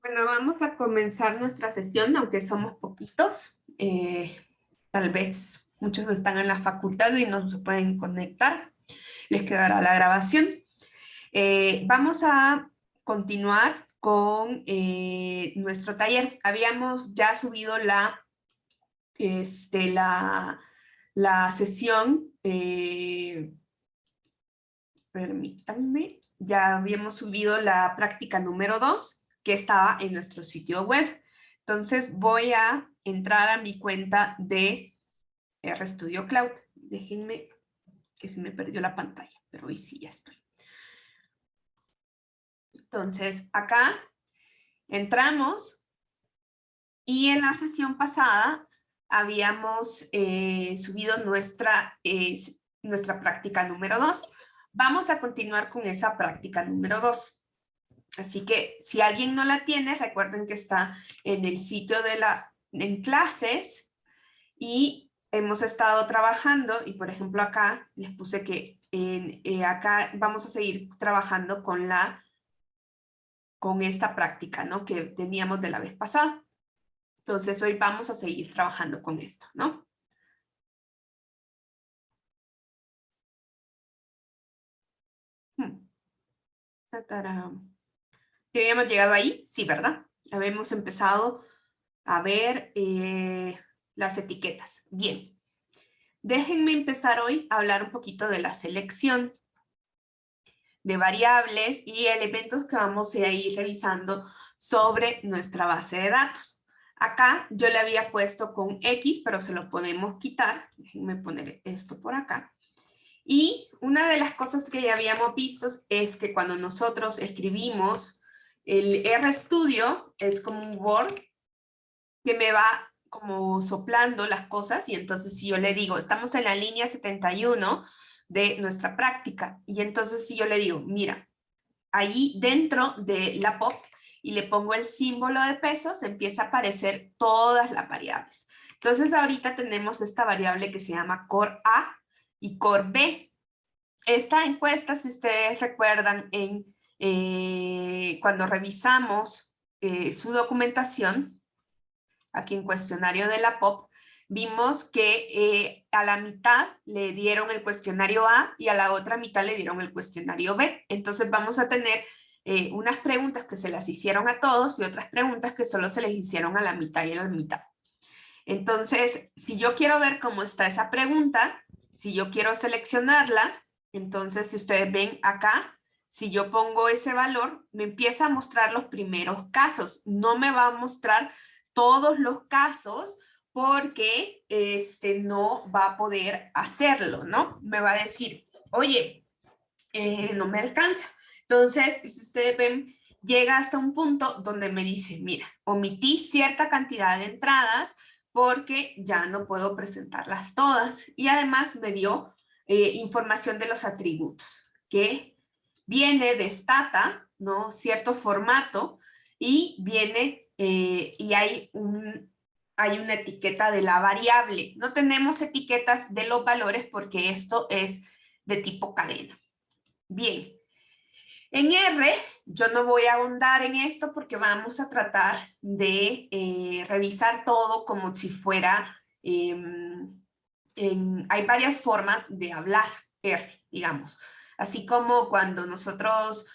Bueno, vamos a comenzar nuestra sesión, aunque somos poquitos. Tal vez muchos están en la facultad y no se pueden conectar. Les quedará la grabación. Vamos a continuar con nuestro taller. Habíamos ya subido la sesión. Permítanme. Ya habíamos subido la práctica número 2 que estaba en nuestro sitio web. Entonces voy a entrar a mi cuenta de RStudio Cloud. Déjenme que se me perdió la pantalla, pero hoy sí ya estoy. Entonces acá entramos y en la sesión pasada habíamos subido nuestra práctica número 2. Vamos a continuar con esa práctica número 2. Así que si alguien no la tiene, recuerden que está en el sitio en clases y hemos estado trabajando y por ejemplo acá les puse que acá vamos a seguir trabajando con esta práctica, ¿no? Que teníamos de la vez pasada. Entonces hoy vamos a seguir trabajando con esto, ¿no? ¿Sí habíamos llegado ahí? Sí, ¿verdad? Habíamos empezado a ver las etiquetas. Bien. Déjenme empezar hoy a hablar un poquito de la selección de variables y elementos que vamos a ir revisando sobre nuestra base de datos. Acá yo le había puesto con X, pero se lo podemos quitar. Déjenme poner esto por acá. Y una de las cosas que ya habíamos visto es que cuando nosotros escribimos el RStudio, es como un Word que me va como soplando las cosas, y entonces si yo le digo, estamos en la línea 71 de nuestra práctica, y entonces si yo le digo, mira, ahí dentro de la POP, y le pongo el símbolo de pesos, empieza a aparecer todas las variables. Entonces ahorita tenemos esta variable que se llama core A y core B. Esta encuesta, si ustedes recuerdan, cuando revisamos su documentación, aquí en cuestionario de la POP, vimos que a la mitad le dieron el cuestionario A y a la otra mitad le dieron el cuestionario B. Entonces vamos a tener unas preguntas que se las hicieron a todos y otras preguntas que solo se les hicieron a la mitad y a la mitad. Entonces, si yo quiero ver cómo está esa pregunta, si yo quiero seleccionarla, entonces si ustedes ven acá, si yo pongo ese valor, me empieza a mostrar los primeros casos. No me va a mostrar todos los casos porque no va a poder hacerlo, ¿no? Me va a decir, oye, no me alcanza. Entonces, si ustedes ven, llega hasta un punto donde me dice, mira, omití cierta cantidad de entradas porque ya no puedo presentarlas todas. Y además me dio información de los atributos, que viene de Stata, ¿no? Cierto formato, y viene, y hay una etiqueta de la variable. No tenemos etiquetas de los valores porque esto es de tipo cadena. Bien, en R yo no voy a ahondar en esto porque vamos a tratar de revisar todo como si fuera, hay varias formas de hablar R, digamos. Así como cuando nosotros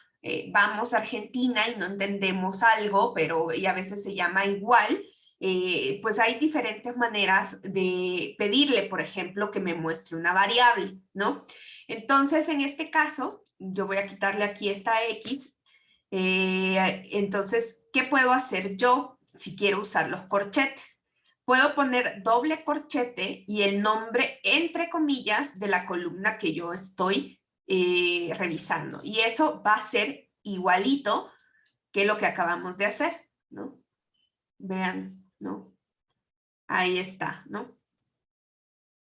vamos a Argentina y no entendemos algo, pero y a veces se llama igual, pues hay diferentes maneras de pedirle, por ejemplo, que me muestre una variable, ¿no? Entonces, en este caso, yo voy a quitarle aquí esta X. Entonces, ¿qué puedo hacer yo si quiero usar los corchetes? Puedo poner doble corchete y el nombre entre comillas de la columna que yo estoy revisando. Y eso va a ser igualito que lo que acabamos de hacer, ¿no? Vean, ¿no? Ahí está, ¿no?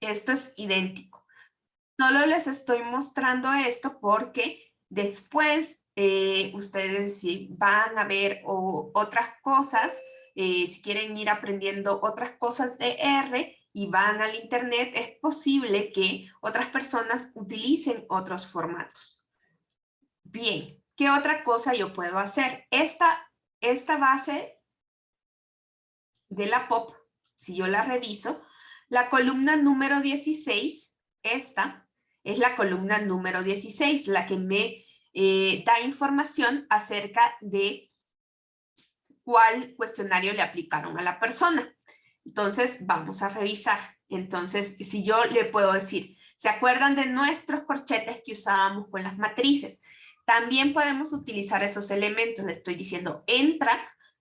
Esto es idéntico. Solo les estoy mostrando esto porque después ustedes sí van a ver otras cosas, si quieren ir aprendiendo otras cosas de R y van al internet, es posible que otras personas utilicen otros formatos. Bien, ¿qué otra cosa yo puedo hacer? Esta esta base de la POP, si yo la reviso, la columna número 16, esta es la columna número 16, la que me da información acerca de cuál cuestionario le aplicaron a la persona. Entonces, vamos a revisar. Entonces, si yo le puedo decir, ¿se acuerdan de nuestros corchetes que usábamos con las matrices? También podemos utilizar esos elementos. Le estoy diciendo, entra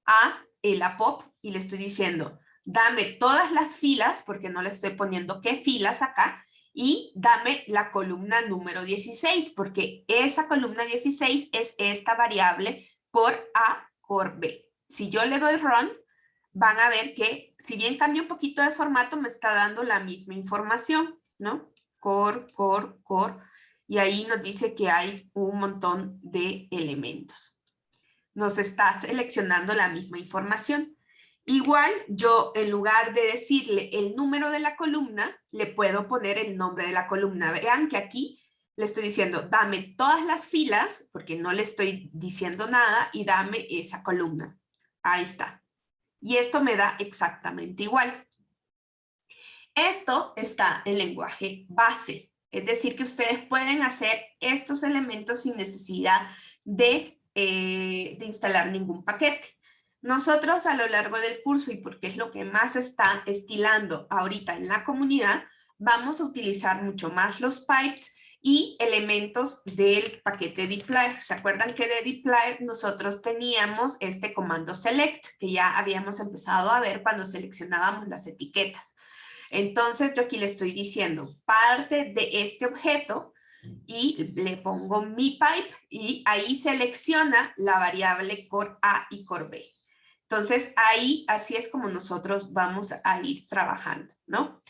a la POP y le estoy diciendo, dame todas las filas, porque no le estoy poniendo qué filas acá, y dame la columna número 16, porque esa columna 16 es esta variable core A, core B. Si yo le doy run, van a ver que si bien cambia un poquito de formato, me está dando la misma información, ¿no? Core, core, core. Y ahí nos dice que hay un montón de elementos. Nos está seleccionando la misma información. Igual yo, en lugar de decirle el número de la columna, le puedo poner el nombre de la columna. Vean que aquí le estoy diciendo, dame todas las filas, porque no le estoy diciendo nada, y dame esa columna. Ahí está. Y esto me da exactamente igual. Esto está en lenguaje base. Es decir, que ustedes pueden hacer estos elementos sin necesidad de instalar ningún paquete. Nosotros a lo largo del curso, y porque es lo que más está estilando ahorita en la comunidad, vamos a utilizar mucho más los pipes y elementos del paquete dplyr. ¿Se acuerdan que de dplyr nosotros teníamos este comando select, que ya habíamos empezado a ver cuando seleccionábamos las etiquetas? Entonces yo aquí le estoy diciendo parte de este objeto y le pongo mi pipe y ahí selecciona la variable core A y core B. Entonces ahí así es como nosotros vamos a ir trabajando, ¿no?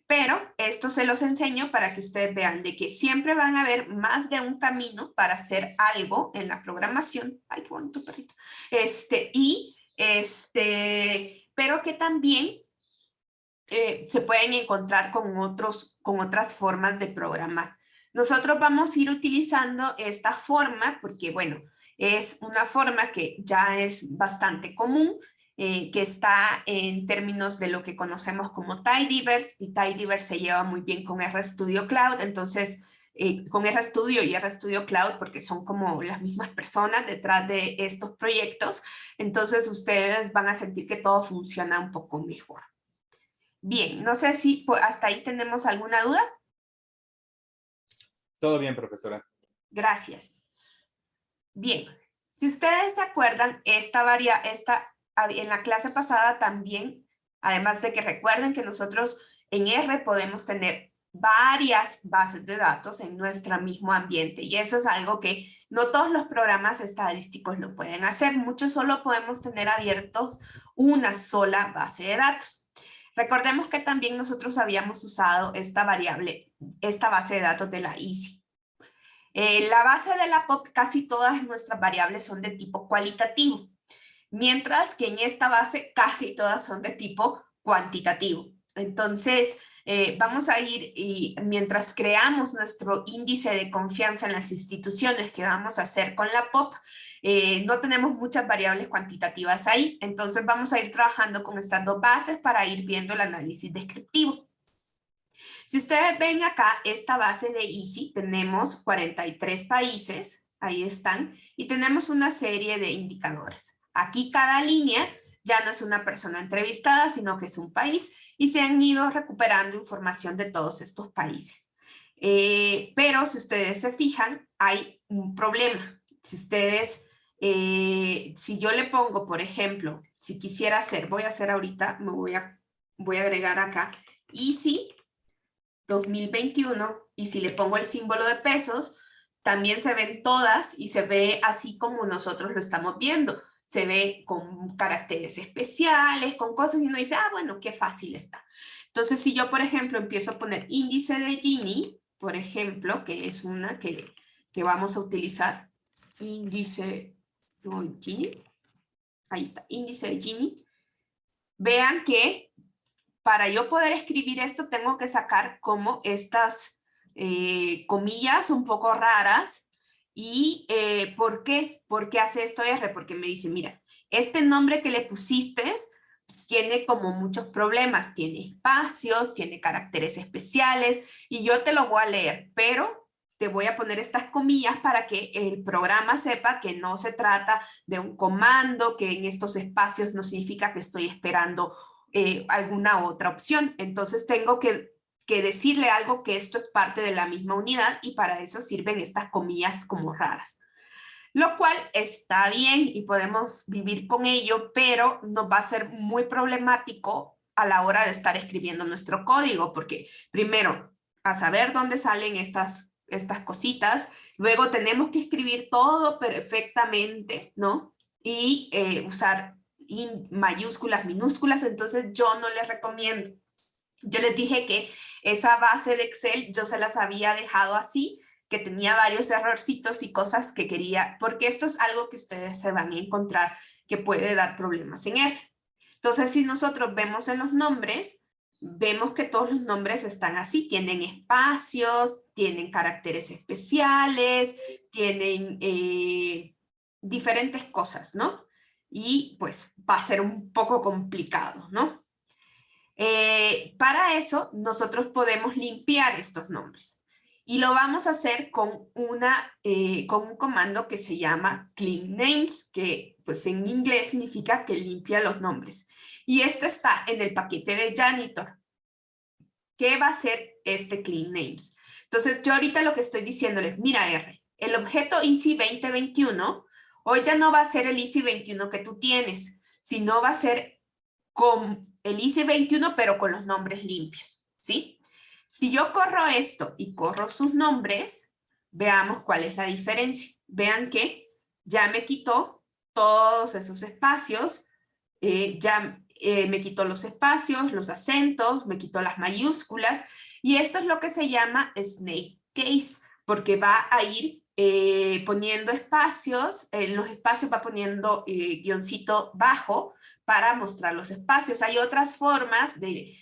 Pero esto se los enseño para que ustedes vean de que siempre van a haber más de un camino para hacer algo en la programación. Ay, qué bonito perrito. Pero que también se pueden encontrar con otras formas de programar. Nosotros vamos a ir utilizando esta forma porque, bueno, es una forma que ya es bastante común, que está en términos de lo que conocemos como tidyverse, y tidyverse se lleva muy bien con RStudio Cloud, entonces con RStudio y RStudio Cloud, porque son como las mismas personas detrás de estos proyectos, entonces ustedes van a sentir que todo funciona un poco mejor. Bien, no sé si hasta ahí tenemos alguna duda. Todo bien, profesora. Gracias. Bien, si ustedes se acuerdan, en la clase pasada también, además de que recuerden que nosotros en R podemos tener varias bases de datos en nuestro mismo ambiente, y eso es algo que no todos los programas estadísticos lo pueden hacer. Muchos solo podemos tener abiertos una sola base de datos. Recordemos que también nosotros habíamos usado esta base de datos de la EASY. La base de la POP, casi todas nuestras variables son de tipo cualitativo, mientras que en esta base casi todas son de tipo cuantitativo. Entonces, vamos a ir, y mientras creamos nuestro índice de confianza en las instituciones que vamos a hacer con la POP, no tenemos muchas variables cuantitativas ahí, entonces vamos a ir trabajando con estas dos bases para ir viendo el análisis descriptivo. Si ustedes ven acá, esta base de EASY, tenemos 43 países, ahí están, y tenemos una serie de indicadores. Aquí cada línea ya no es una persona entrevistada, sino que es un país, y se han ido recuperando información de todos estos países. Pero si ustedes se fijan, hay un problema. Si yo le pongo, por ejemplo, si quisiera hacer, voy a hacer ahorita, voy a agregar acá, EASY 2021, y si le pongo el símbolo de pesos, también se ven todas y se ve así como nosotros lo estamos viendo. Se ve con caracteres especiales, con cosas, y uno dice, ah, bueno, qué fácil está. Entonces, si yo, por ejemplo, empiezo a poner índice de Gini, por ejemplo, que es una que vamos a utilizar, índice de Gini, ahí está, índice de Gini, vean que para yo poder escribir esto tengo que sacar como estas comillas un poco raras, ¿Y por qué? ¿Por qué hace esto R? Porque me dice, mira, este nombre que le pusiste pues, tiene como muchos problemas, tiene espacios, tiene caracteres especiales, y yo te lo voy a leer, pero te voy a poner estas comillas para que el programa sepa que no se trata de un comando, que en estos espacios no significa que estoy esperando alguna otra opción. Entonces tengo que decirle algo que esto es parte de la misma unidad y para eso sirven estas comillas como raras. Lo cual está bien y podemos vivir con ello, pero nos va a ser muy problemático a la hora de estar escribiendo nuestro código, porque primero, a saber dónde salen estas cositas, luego tenemos que escribir todo perfectamente, ¿no? Y usar mayúsculas, minúsculas, entonces yo no les recomiendo. Yo les dije que esa base de Excel yo se las había dejado así, que tenía varios errorcitos y cosas que quería, porque esto es algo que ustedes se van a encontrar que puede dar problemas en R. Entonces, si nosotros vemos en los nombres, vemos que todos los nombres están así, tienen espacios, tienen caracteres especiales, tienen diferentes cosas, ¿no? Y pues va a ser un poco complicado, ¿no? Para eso, nosotros podemos limpiar estos nombres. Y lo vamos a hacer con un comando que se llama clean names, que pues en inglés significa que limpia los nombres. Y esto está en el paquete de Janitor. ¿Qué va a hacer este clean names? Entonces, yo ahorita lo que estoy diciéndoles, mira R, el objeto Easy 2021 hoy ya no va a ser el Easy 21 que tú tienes, sino va a ser con el Easy 21, pero con los nombres limpios, ¿sí? Si yo corro esto y corro sus nombres, veamos cuál es la diferencia. Vean que ya me quitó todos esos espacios, me quitó los espacios, los acentos, me quitó las mayúsculas, y esto es lo que se llama snake case, porque va a ir poniendo espacios, en los espacios va poniendo guioncito bajo para mostrar los espacios. Hay otras formas,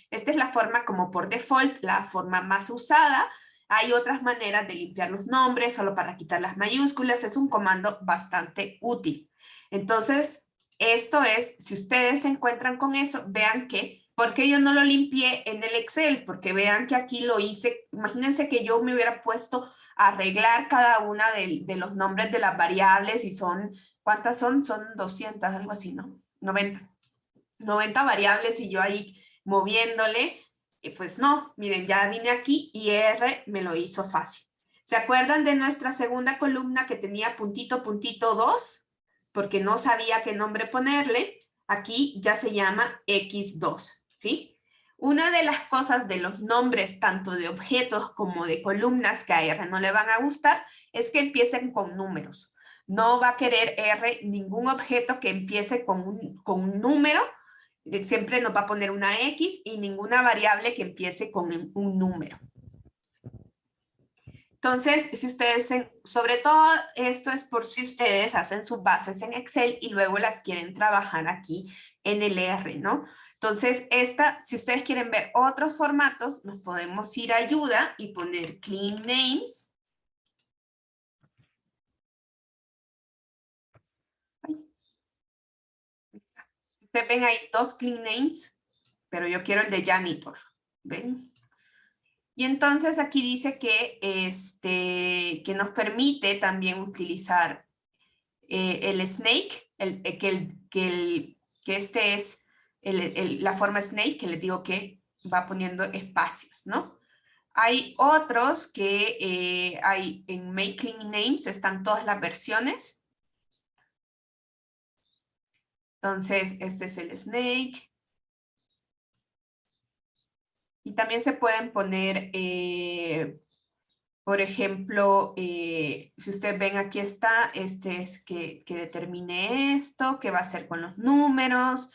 esta es la forma como por default, la forma más usada. Hay otras maneras de limpiar los nombres, solo para quitar las mayúsculas, es un comando bastante útil. Entonces, esto es, si ustedes se encuentran con eso, vean que, ¿por qué yo no lo limpié en el Excel? Porque vean que aquí lo hice, imagínense que yo me hubiera puesto a arreglar cada una de los nombres de las variables y son, ¿cuántas son? Son 200, algo así, ¿no? 90 variables y yo ahí moviéndole, pues no, miren, ya vine aquí y R me lo hizo fácil. ¿Se acuerdan de nuestra segunda columna que tenía puntito, puntito 2? Porque no sabía qué nombre ponerle. Aquí ya se llama X2, ¿sí? Una de las cosas de los nombres, tanto de objetos como de columnas, que a R no le van a gustar, es que empiecen con números. No va a querer R ningún objeto que empiece con un número, siempre nos va a poner una X y ninguna variable que empiece con un número. Entonces, si ustedes, sobre todo esto es por si ustedes hacen sus bases en Excel y luego las quieren trabajar aquí en el R, ¿no? Entonces, si ustedes quieren ver otros formatos, nos podemos ir a ayuda y poner clean names. Ustedes ven ahí dos clean names, pero yo quiero el de janitor, ¿ven? Y entonces aquí dice que nos permite también utilizar el snake, que este es la forma snake, que les digo que va poniendo espacios, ¿no? Hay otros que hay en Make Clean Names, están todas las versiones. Entonces, este es el snake. Y también se pueden poner, por ejemplo, si ustedes ven aquí está, este es que determine esto, qué va a hacer con los números,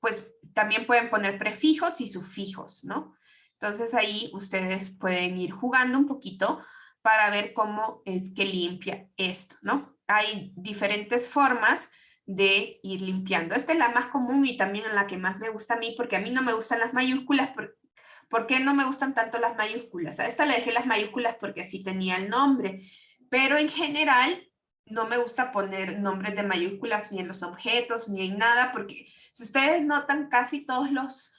pues también pueden poner prefijos y sufijos, ¿no? Entonces ahí ustedes pueden ir jugando un poquito para ver cómo es que limpia esto, ¿no? Hay diferentes formas de ir limpiando. Esta es la más común y también la que más me gusta a mí, porque a mí no me gustan las mayúsculas. ¿Por qué no me gustan tanto las mayúsculas? A esta le dejé las mayúsculas porque así tenía el nombre, pero en general no me gusta poner nombres de mayúsculas ni en los objetos ni en nada, porque si ustedes notan, casi todos los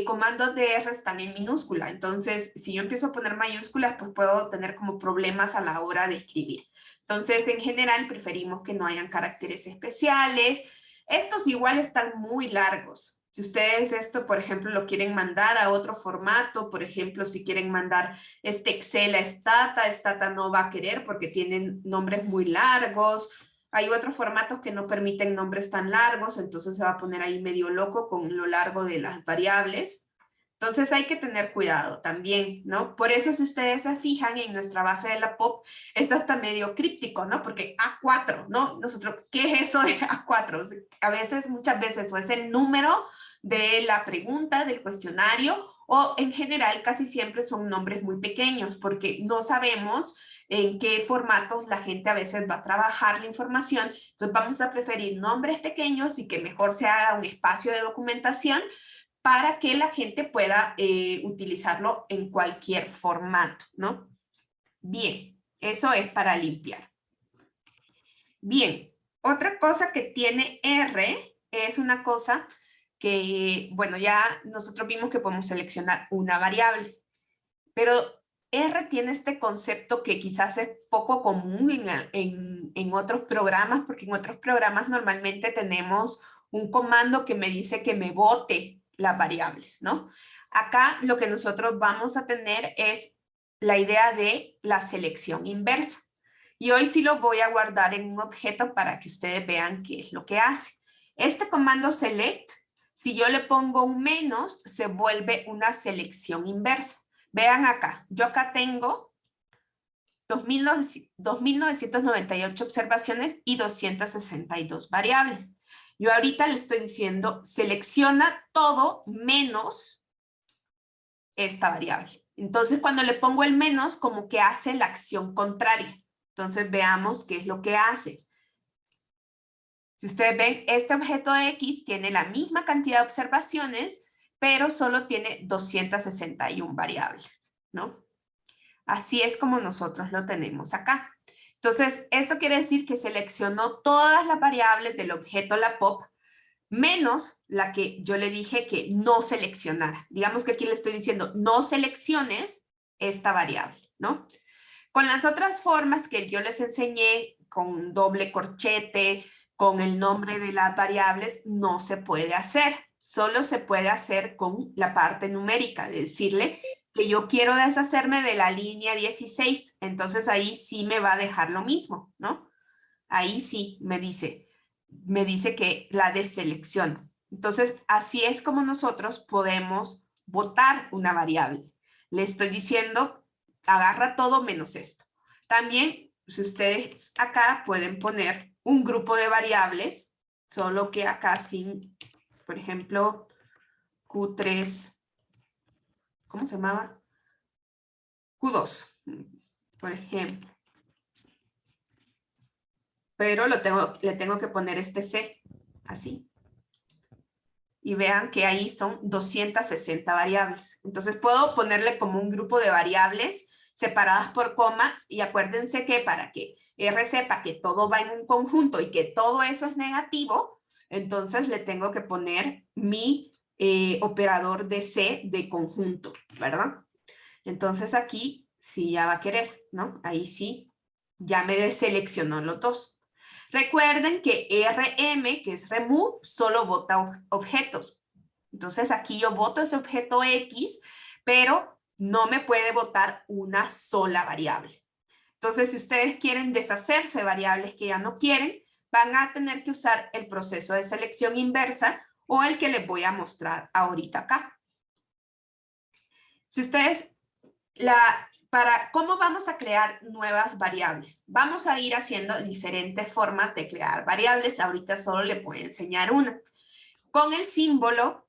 comandos de R están en minúscula. Entonces, si yo empiezo a poner mayúsculas, pues puedo tener como problemas a la hora de escribir. Entonces, en general, preferimos que no hayan caracteres especiales. Estos igual están muy largos. Si ustedes esto, por ejemplo, lo quieren mandar a otro formato, por ejemplo, si quieren mandar este Excel a Stata no va a querer porque tienen nombres muy largos. Hay otros formatos que no permiten nombres tan largos, entonces se va a poner ahí medio loco con lo largo de las variables. Entonces hay que tener cuidado también, ¿no? Por eso si ustedes se fijan en nuestra base de la POP, es hasta medio críptico, ¿no? Porque A4, ¿no? Nosotros, ¿qué es eso de A4? O sea, a veces, muchas veces, o es el número de la pregunta, del cuestionario, o en general casi siempre son nombres muy pequeños, porque no sabemos en qué formatos la gente a veces va a trabajar la información. Entonces vamos a preferir nombres pequeños y que mejor se haga un espacio de documentación para que la gente pueda utilizarlo en cualquier formato, ¿no? Bien, eso es para limpiar. Bien, otra cosa que tiene R es una cosa que, bueno, ya nosotros vimos que podemos seleccionar una variable, pero R tiene este concepto que quizás es poco común en otros programas, porque en otros programas normalmente tenemos un comando que me dice que me bote las variables, ¿no? Acá lo que nosotros vamos a tener es la idea de la selección inversa. Y hoy sí lo voy a guardar en un objeto para que ustedes vean qué es lo que hace. Este comando select, si yo le pongo un menos, se vuelve una selección inversa. Vean acá, yo acá tengo 2.998 observaciones y 262 variables. Yo ahorita le estoy diciendo, selecciona todo menos esta variable. Entonces, cuando le pongo el menos, como que hace la acción contraria. Entonces, veamos qué es lo que hace. Si ustedes ven, este objeto X tiene la misma cantidad de observaciones, pero solo tiene 261 variables, ¿no? Así es como nosotros lo tenemos acá. Entonces, eso quiere decir que seleccionó todas las variables del objeto la pop, menos la que yo le dije que no seleccionara. Digamos que aquí le estoy diciendo, no selecciones esta variable, ¿no? Con las otras formas que yo les enseñé, con doble corchete, con el nombre de las variables, no se puede hacer. Solo se puede hacer con la parte numérica, de decirle que yo quiero deshacerme de la línea 16. Entonces ahí sí me va a dejar lo mismo, ¿no? Ahí sí me dice que la deselecciono. Entonces así es como nosotros podemos votar una variable. Le estoy diciendo, agarra todo menos esto. También, si ustedes acá pueden poner un grupo de variables, solo que acá sin, por ejemplo, Q3, ¿cómo se llamaba? Q2, por ejemplo. Pero le tengo que poner este C, así. Y vean que ahí son 260 variables. Entonces puedo ponerle como un grupo de variables separadas por comas y acuérdense que para que R sepa que todo va en un conjunto y que todo eso es negativo, entonces le tengo que poner mi operador de C de conjunto, ¿verdad? Entonces aquí sí ya va a querer, ¿no? Ahí sí ya me deseleccionó los dos. Recuerden que RM, que es remove, solo vota objetos. Entonces aquí yo voto ese objeto X, pero no me puede votar una sola variable. Entonces, si ustedes quieren deshacerse de variables que ya no quieren, van a tener que usar el proceso de selección inversa o el que les voy a mostrar ahorita acá. Si ustedes, ¿cómo vamos a crear nuevas variables? Vamos a ir haciendo diferentes formas de crear variables. Ahorita solo le voy a enseñar una. Con el símbolo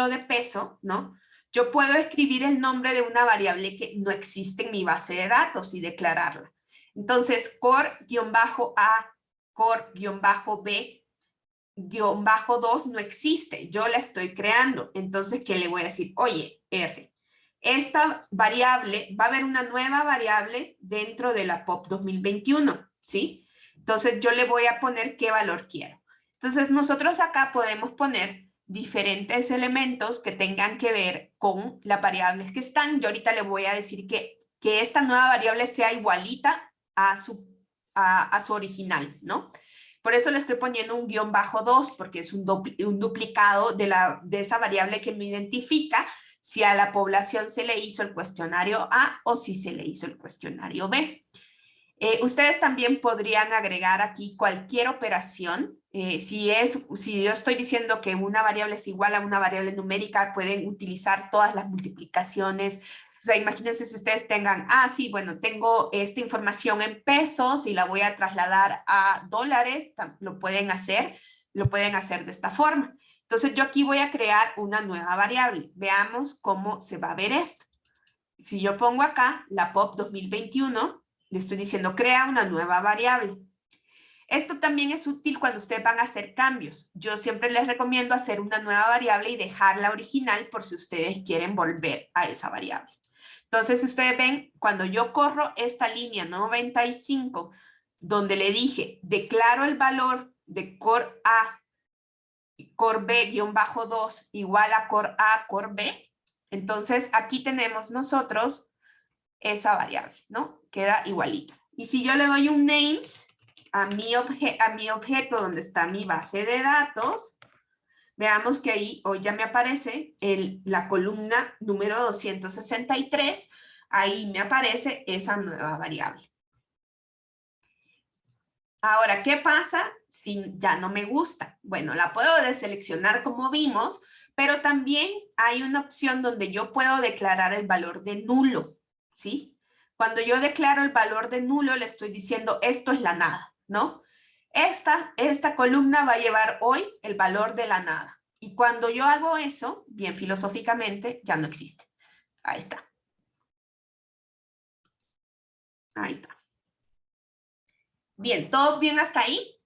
de peso, ¿no? Yo puedo escribir el nombre de una variable que no existe en mi base de datos y declararla. Entonces, core-a, core-b-2 no existe. Yo la estoy creando. Entonces, ¿qué le voy a decir? Oye, R, esta variable, va a haber una nueva variable dentro de la POP 2021, ¿sí? Entonces yo le voy a poner qué valor quiero. Entonces nosotros acá podemos poner diferentes elementos que tengan que ver con las variables que están. Yo ahorita le voy a decir que esta nueva variable sea igualita a su original, ¿no? Por eso le estoy poniendo un _2, porque es un duplicado de esa variable que me identifica si a la población se le hizo el cuestionario A o si se le hizo el cuestionario B. Ustedes también podrían agregar aquí cualquier operación. Si yo estoy diciendo que una variable es igual a una variable numérica, pueden utilizar todas las multiplicaciones. O sea, imagínense si ustedes tengan, sí, bueno, tengo esta información en pesos y la voy a trasladar a dólares, lo pueden hacer de esta forma. Entonces yo aquí voy a crear una nueva variable. Veamos cómo se va a ver esto. Si yo pongo acá la POP 2021, le estoy diciendo crea una nueva variable. Esto también es útil cuando ustedes van a hacer cambios. Yo siempre les recomiendo hacer una nueva variable y dejar la original por si ustedes quieren volver a esa variable. Entonces, ustedes ven, cuando yo corro esta línea 95, donde le dije, declaro el valor de core A, core B-2 igual a core A, core B, entonces aquí tenemos nosotros esa variable, ¿no? Queda igualita. Y si yo le doy un names a mi objeto donde está mi base de datos, veamos que ahí hoy ya me aparece la columna número 263, ahí me aparece esa nueva variable. Ahora, ¿qué pasa si ya no me gusta? Bueno, la puedo deseleccionar como vimos, pero también hay una opción donde yo puedo declarar el valor de nulo, ¿sí? Cuando yo declaro el valor de nulo, le estoy diciendo esto es la nada, ¿no? Esta columna va a llevar hoy el valor de la nada. Y cuando yo hago eso, bien filosóficamente, ya no existe. Ahí está. Ahí está. Bien, ¿todo bien hasta ahí?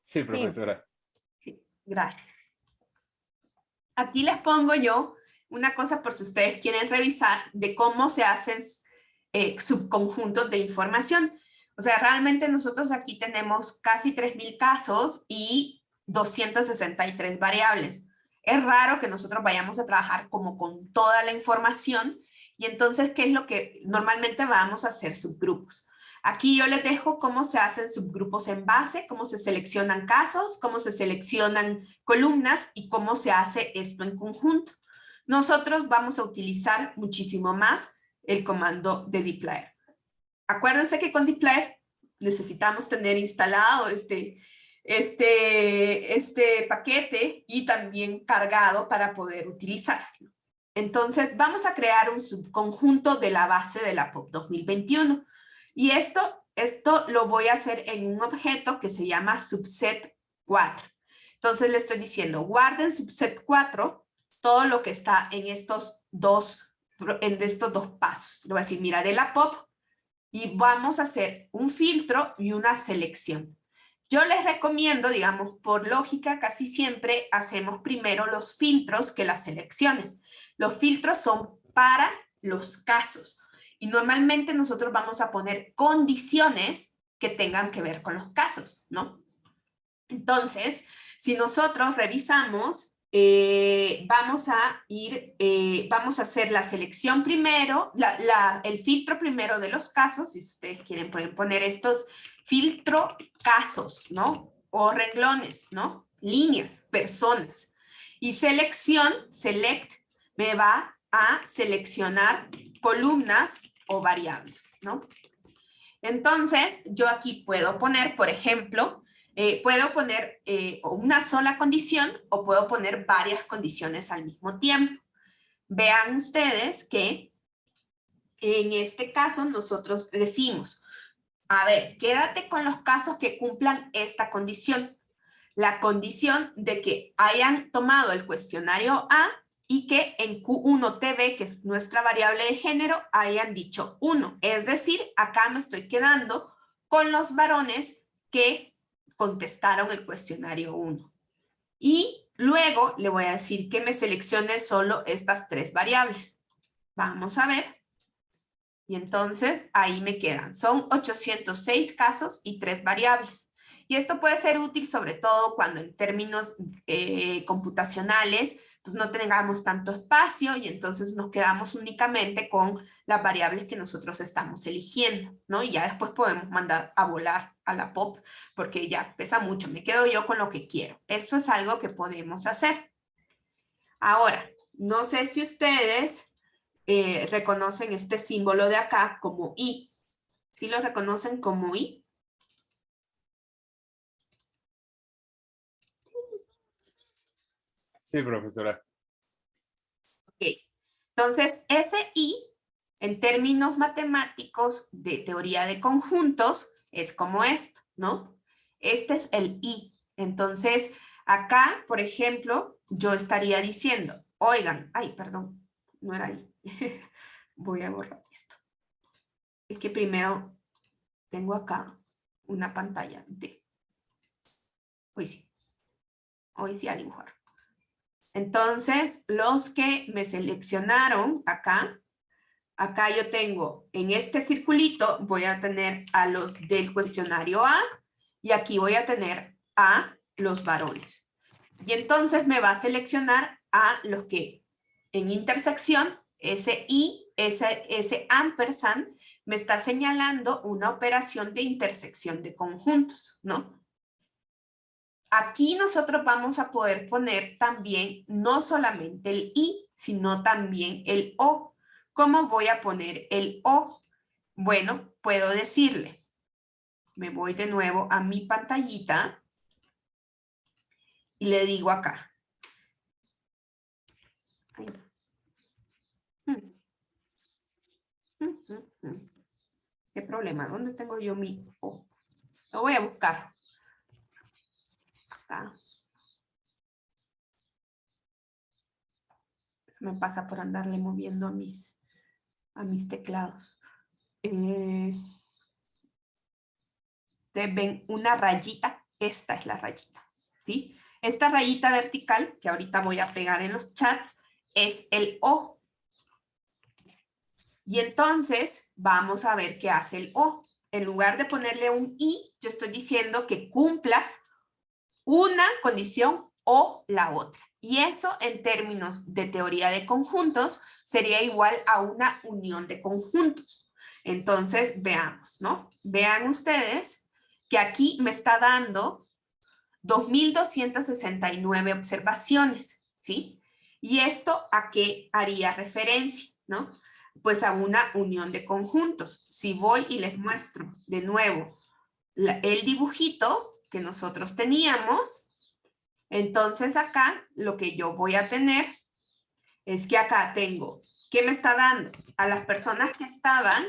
Sí, profesora. Sí, gracias. Aquí les pongo yo una cosa por si ustedes quieren revisar de cómo se hacen subconjuntos de información. O sea, realmente nosotros aquí tenemos casi 3.000 casos y 263 variables. Es raro que nosotros vayamos a trabajar como con toda la información y entonces, ¿qué es lo que normalmente vamos a hacer? Subgrupos. Aquí yo les dejo cómo se hacen subgrupos en base, cómo se seleccionan casos, cómo se seleccionan columnas y cómo se hace esto en conjunto. Nosotros vamos a utilizar muchísimo más el comando de dplyr. Acuérdense que con dplyr necesitamos tener instalado este paquete y también cargado para poder utilizarlo. Entonces vamos a crear un subconjunto de la base de la POP 2021. Y esto lo voy a hacer en un objeto que se llama subset 4. Entonces le estoy diciendo, guarden subset 4 todo lo que está en estos dos pasos. Le voy a decir, miraré la POP y vamos a hacer un filtro y una selección. Yo les recomiendo, digamos, por lógica, casi siempre hacemos primero los filtros que las selecciones. Los filtros son para los casos. Y normalmente nosotros vamos a poner condiciones que tengan que ver con los casos, ¿no? Entonces, si nosotros revisamos, vamos a hacer la selección primero, el filtro primero de los casos. Si ustedes quieren pueden poner estos filtro casos, ¿no? O renglones, ¿no? Líneas, personas. Y selección, select, me va a seleccionar columnas o variables, ¿no? Entonces, yo aquí puedo poner, por ejemplo, puedo poner una sola condición o puedo poner varias condiciones al mismo tiempo. Vean ustedes que en este caso nosotros decimos, a ver, quédate con los casos que cumplan esta condición. La condición de que hayan tomado el cuestionario A y que en Q1TB, que es nuestra variable de género, hayan dicho 1. Es decir, acá me estoy quedando con los varones que contestaron el cuestionario 1. Y Luego le voy a decir que me seleccione solo estas 3 variables. Vamos a ver. Y entonces ahí me quedan. Son 806 casos y 3 variables. Y esto puede ser útil sobre todo cuando en términos computacionales pues no tengamos tanto espacio y entonces nos quedamos únicamente con las variables que nosotros estamos eligiendo, ¿no? Y ya después podemos mandar a volar a la POP porque ya pesa mucho. Me quedo yo con lo que quiero. Esto es algo que podemos hacer. Ahora, no sé si ustedes reconocen este símbolo de acá como I. ¿Sí lo reconocen como I? Sí, profesora. Ok. Entonces, FI, en términos matemáticos de teoría de conjuntos, es como esto, ¿no? Este es el I. Entonces, acá, por ejemplo, yo estaría diciendo, oigan, ay, perdón, no era I. Voy a borrar esto. Es que primero tengo acá una pantalla de... Hoy sí a dibujar. Entonces, los que me seleccionaron acá yo tengo, en este circulito voy a tener a los del cuestionario A y aquí voy a tener a los varones. Y entonces me va a seleccionar a los que en intersección, ese I, ese ampersand, me está señalando una operación de intersección de conjuntos, ¿no? Aquí nosotros vamos a poder poner también no solamente el I, sino también el O. ¿Cómo voy a poner el O? Bueno, puedo decirle, me voy de nuevo a mi pantallita y le digo acá. Ay. ¿Qué problema? ¿Dónde tengo yo mi O? Lo voy a buscar. Acá. Me pasa por andarle moviendo a mis teclados. Ustedes ven una rayita, esta es la rayita, ¿sí? Esta rayita vertical, que ahorita voy a pegar en los chats, es el O. Y entonces vamos a ver qué hace el O. En lugar de ponerle un I, yo estoy diciendo que cumpla una condición o la otra. Y eso en términos de teoría de conjuntos sería igual a una unión de conjuntos. Entonces veamos, ¿no? Vean ustedes que aquí me está dando 2.269 observaciones, ¿sí? ¿Y esto a qué haría referencia, no? Pues a una unión de conjuntos. Si voy y les muestro de nuevo el dibujito que nosotros teníamos, entonces acá lo que yo voy a tener es que acá tengo, ¿qué me está dando? A las personas que estaban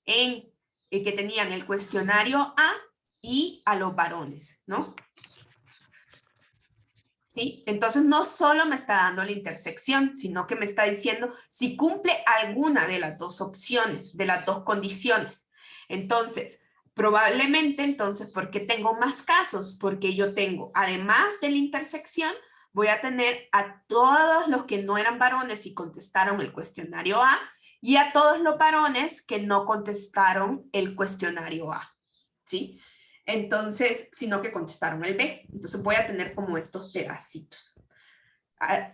que tenían el cuestionario A y a los varones, ¿no? ¿Sí? Entonces no solo me está dando la intersección, sino que me está diciendo si cumple alguna de las dos opciones, de las dos condiciones. Entonces, probablemente, entonces, ¿por qué tengo más casos? Porque yo tengo, además de la intersección, voy a tener a todos los que no eran varones y contestaron el cuestionario A y a todos los varones que no contestaron el cuestionario A, ¿sí? Entonces, sino que contestaron el B. Entonces voy a tener como estos pedacitos.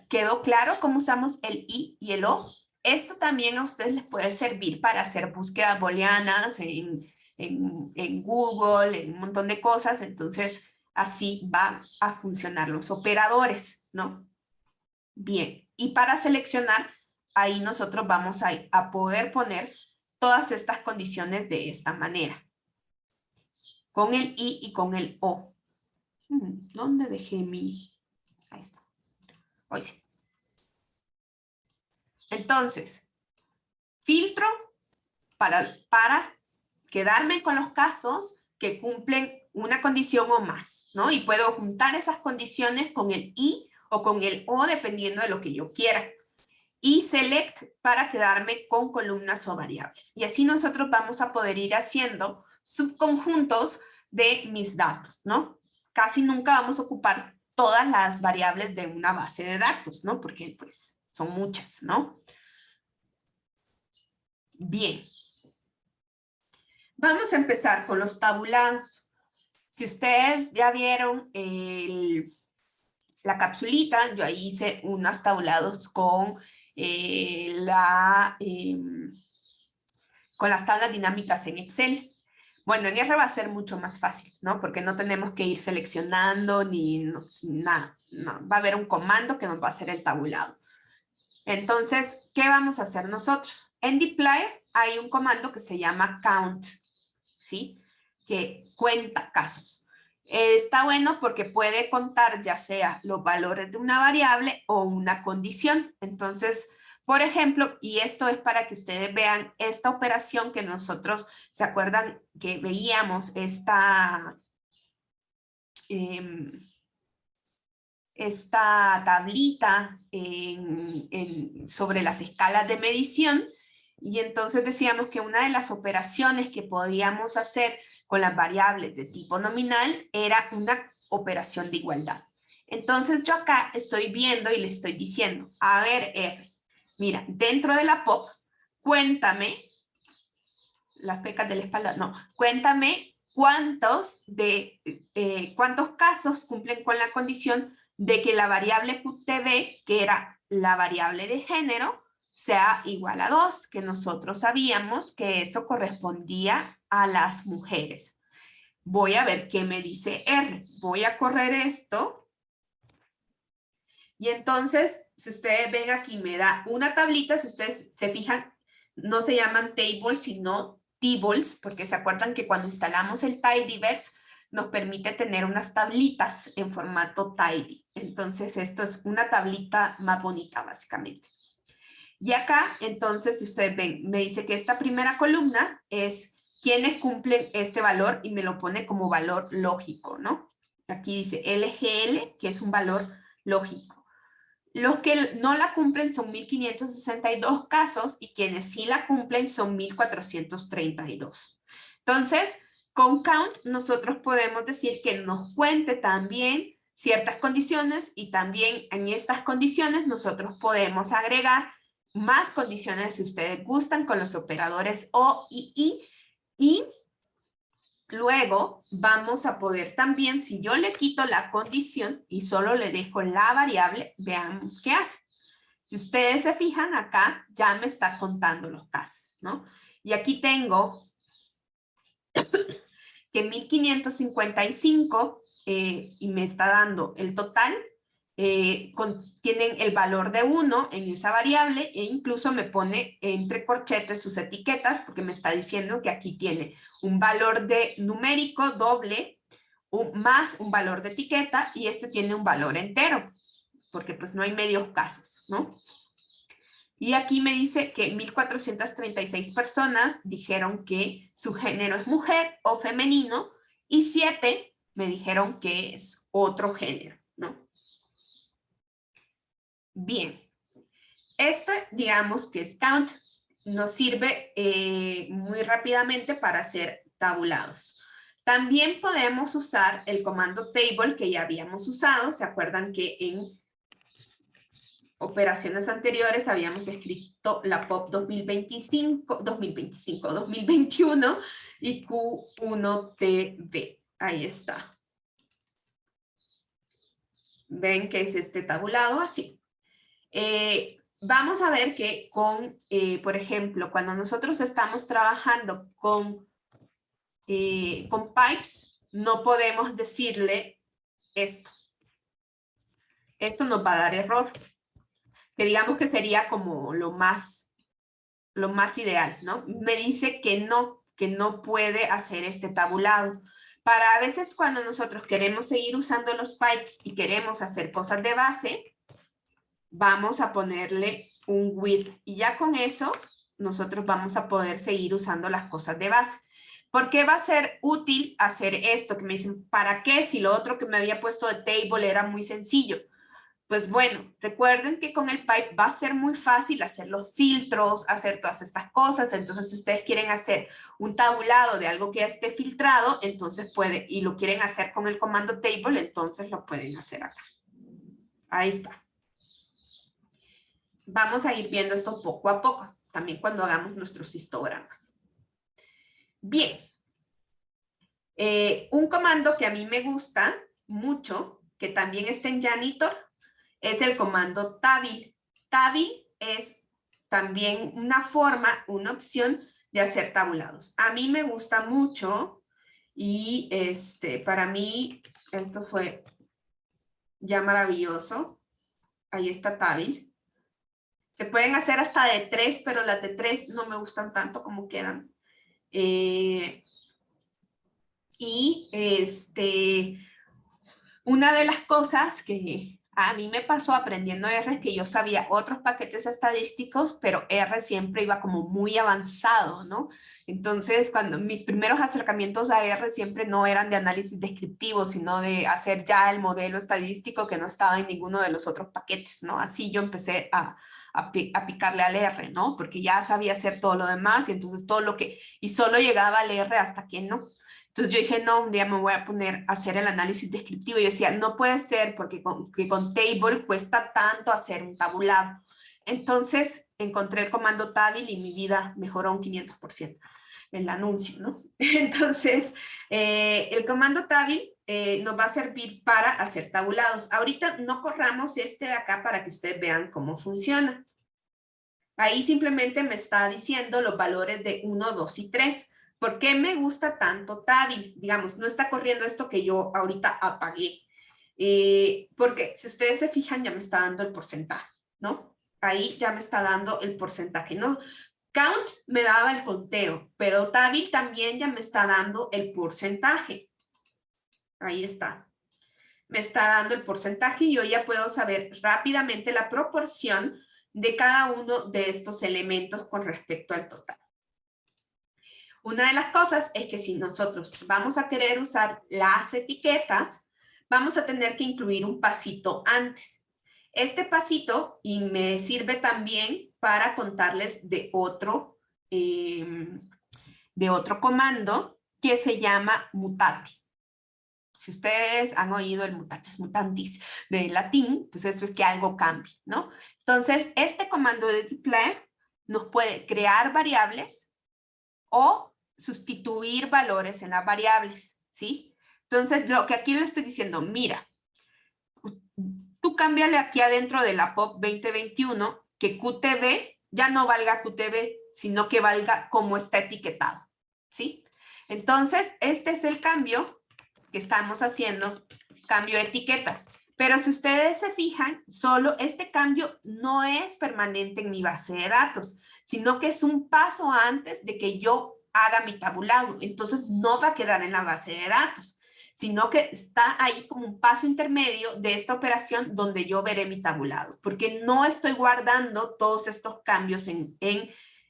¿Quedó claro cómo usamos el I y el O? Esto también a ustedes les puede servir para hacer búsquedas booleanas en Google, en un montón de cosas. Entonces, así van a funcionar los operadores, ¿no? Bien, y para seleccionar, ahí nosotros vamos a poder poner todas estas condiciones de esta manera. Con el I y con el O. ¿Dónde dejé mi...? Ahí está. Hoy sí. Entonces, filtro para quedarme con los casos que cumplen una condición o más, ¿no? Y puedo juntar esas condiciones con el I o con el O dependiendo de lo que yo quiera. Y select para quedarme con columnas o variables. Y así nosotros vamos a poder ir haciendo subconjuntos de mis datos, ¿no? Casi nunca vamos a ocupar todas las variables de una base de datos, ¿no? Porque pues son muchas, ¿no? Bien. Vamos a empezar con los tabulados. Si ustedes ya vieron la capsulita, yo ahí hice unos tabulados con con las tablas dinámicas en Excel. Bueno, en R va a ser mucho más fácil, ¿no? Porque no tenemos que ir seleccionando ni nada. No, va a haber un comando que nos va a hacer el tabulado. Entonces, ¿qué vamos a hacer nosotros? En dplyr hay un comando que se llama count, ¿sí? Que cuenta casos. Está bueno porque puede contar ya sea los valores de una variable o una condición. Entonces, por ejemplo, y esto es para que ustedes vean esta operación que nosotros, ¿se acuerdan que veíamos esta tablita sobre las escalas de medición? Y entonces decíamos que una de las operaciones que podíamos hacer con las variables de tipo nominal era una operación de igualdad. Entonces yo acá estoy viendo y le estoy diciendo, a ver, R, mira, dentro de la POP, cuéntame, las pecas de la espalda, no, cuéntame cuántos casos cumplen con la condición de que la variable QTB, que era la variable de género, sea igual a 2, que nosotros sabíamos que eso correspondía a las mujeres. Voy a ver qué me dice R. Voy a correr esto. Y entonces, si ustedes ven aquí, me da una tablita. Si ustedes se fijan, no se llaman tables, sino tables, porque se acuerdan que cuando instalamos el Tidyverse, nos permite tener unas tablitas en formato tidy. Entonces, esto es una tablita más bonita, básicamente. Y acá, entonces, si ustedes ven, me dice que esta primera columna es quienes cumplen este valor y me lo pone como valor lógico, ¿no? Aquí dice LGL, que es un valor lógico. Los que no la cumplen son 1.562 casos y quienes sí la cumplen son 1.432. Entonces, con count nosotros podemos decir que nos cuente también ciertas condiciones y también en estas condiciones nosotros podemos agregar más condiciones si ustedes gustan con los operadores O y I, y luego vamos a poder también, si yo le quito la condición y solo le dejo la variable, veamos qué hace. Si ustedes se fijan acá, ya me está contando los casos, ¿no? Y aquí tengo que 1.555 y me está dando el total, tienen el valor de 1 en esa variable e incluso me pone entre corchetes sus etiquetas porque me está diciendo que aquí tiene un valor de numérico doble más un valor de etiqueta y este tiene un valor entero porque pues no hay medios casos, ¿no? Y aquí me dice que 1.436 personas dijeron que su género es mujer o femenino y 7 me dijeron que es otro género, ¿no? Bien, digamos que es count, nos sirve muy rápidamente para hacer tabulados. También podemos usar el comando table que ya habíamos usado. ¿Se acuerdan que en operaciones anteriores habíamos escrito la POP 2021 y Q1TB? Ahí está. Ven que es este tabulado así. Vamos a ver que por ejemplo, cuando nosotros estamos trabajando con pipes, no podemos decirle esto. Esto nos va a dar error. Que digamos que sería como lo más ideal, ¿no? Me dice que no puede hacer este tabulado. Para a veces cuando nosotros queremos seguir usando los pipes y queremos hacer cosas de base, vamos a ponerle un with y ya con eso nosotros vamos a poder seguir usando las cosas de base. ¿Por qué va a ser útil hacer esto? Que me dicen, ¿para qué? Si lo otro que me había puesto de table era muy sencillo. Pues bueno, recuerden que con el pipe va a ser muy fácil hacer los filtros, hacer todas estas cosas. Entonces, si ustedes quieren hacer un tabulado de algo que ya esté filtrado, entonces puede, y lo quieren hacer con el comando table, entonces lo pueden hacer acá. Ahí está. Vamos a ir viendo esto poco a poco, también cuando hagamos nuestros histogramas. Bien. Un comando que a mí me gusta mucho, que también está en Janitor, es el comando tabil. Tabil es también una forma, una opción de hacer tabulados. A mí me gusta mucho y para mí esto fue ya maravilloso. Ahí está tabil. Se pueden hacer hasta de 3, pero las de 3 no me gustan tanto como quedan. Una de las cosas que a mí me pasó aprendiendo R es que yo sabía otros paquetes estadísticos, pero R siempre iba como muy avanzado, ¿no? Entonces, cuando mis primeros acercamientos a R siempre no eran de análisis descriptivo, sino de hacer ya el modelo estadístico que no estaba en ninguno de los otros paquetes, ¿no? Así yo empecé a picarle al R, ¿no? Porque ya sabía hacer todo lo demás y entonces todo lo que... Y solo llegaba al R hasta que no. Entonces yo dije, no, un día me voy a poner a hacer el análisis descriptivo. Y yo decía, no puede ser porque con table cuesta tanto hacer un tabulado. Entonces encontré el comando tabil y mi vida mejoró un 500%, el anuncio, ¿no? Entonces, el comando tabil nos va a servir para hacer tabulados. Ahorita no corramos este de acá para que ustedes vean cómo funciona. Ahí simplemente me está diciendo los valores de 1, 2 y 3. ¿Por qué me gusta tanto tabil? Digamos, no está corriendo esto que yo ahorita apagué. Porque si ustedes se fijan, ya me está dando el porcentaje, ¿no? Ahí ya me está dando el porcentaje, ¿no? Count me daba el conteo, pero tabil también ya me está dando el porcentaje. Ahí está. Me está dando el porcentaje y yo ya puedo saber rápidamente la proporción de cada uno de estos elementos con respecto al total. Una de las cosas es que si nosotros vamos a querer usar las etiquetas, vamos a tener que incluir un pasito antes. Este pasito y me sirve también para contarles de otro comando que se llama mutate. Si ustedes han oído el mutatis mutandis de latín, pues eso es que algo cambie, ¿no? Entonces, este comando de declare nos puede crear variables o sustituir valores en las variables, ¿sí? Entonces, lo que aquí le estoy diciendo, mira, tú cámbiale aquí adentro de la POP 2021 que QTB ya no valga QTB, sino que valga como está etiquetado, ¿sí? Entonces, este es el cambio que estamos haciendo, cambio de etiquetas. Pero si ustedes se fijan, solo este cambio no es permanente en mi base de datos, sino que es un paso antes de que yo haga mi tabulado. Entonces no va a quedar en la base de datos, sino que está ahí como un paso intermedio de esta operación donde yo veré mi tabulado, porque no estoy guardando todos estos cambios en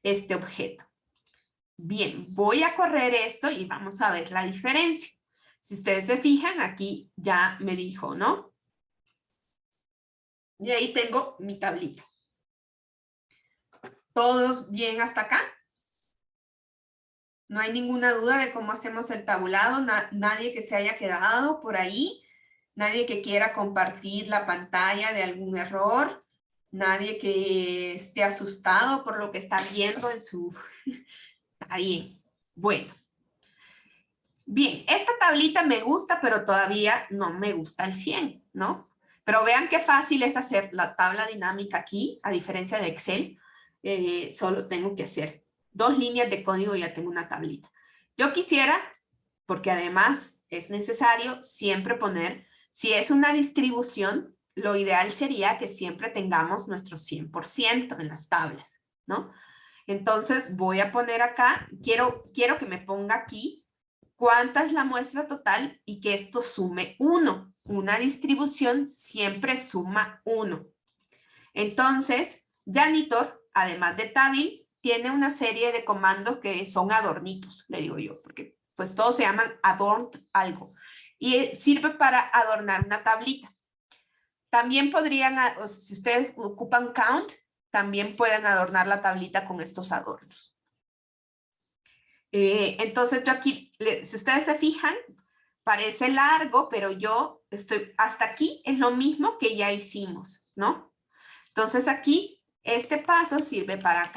este objeto. Bien, voy a correr esto y vamos a ver la diferencia. Si ustedes se fijan, aquí ya me dijo, ¿no? Y ahí tengo mi tablita. ¿Todos bien hasta acá? No hay ninguna duda de cómo hacemos el tabulado. Nadie que se haya quedado por ahí. Nadie que quiera compartir la pantalla de algún error. Nadie que esté asustado por lo que está viendo en su... Está bien. Bueno. Bien, esta tablita me gusta, pero todavía no me gusta al 100, ¿no? Pero vean qué fácil es hacer la tabla dinámica aquí, a diferencia de Excel. Solo tengo que hacer 2 líneas de código y ya tengo una tablita. Yo quisiera, porque además es necesario siempre poner, si es una distribución, lo ideal sería que siempre tengamos nuestro 100% en las tablas, ¿no? Entonces voy a poner acá, quiero que me ponga aquí cuánta es la muestra total y que esto sume 1. Una distribución siempre suma 1. Entonces, Janitor, además de tabil, tiene una serie de comandos que son adornitos, le digo yo, porque pues todos se llaman adorn algo. Y sirve para adornar una tablita. También podrían, o si ustedes ocupan count, también pueden adornar la tablita con estos adornos. Entonces yo aquí, si ustedes se fijan, parece largo, pero yo estoy, hasta aquí es lo mismo que ya hicimos, ¿no? Entonces aquí, este paso sirve para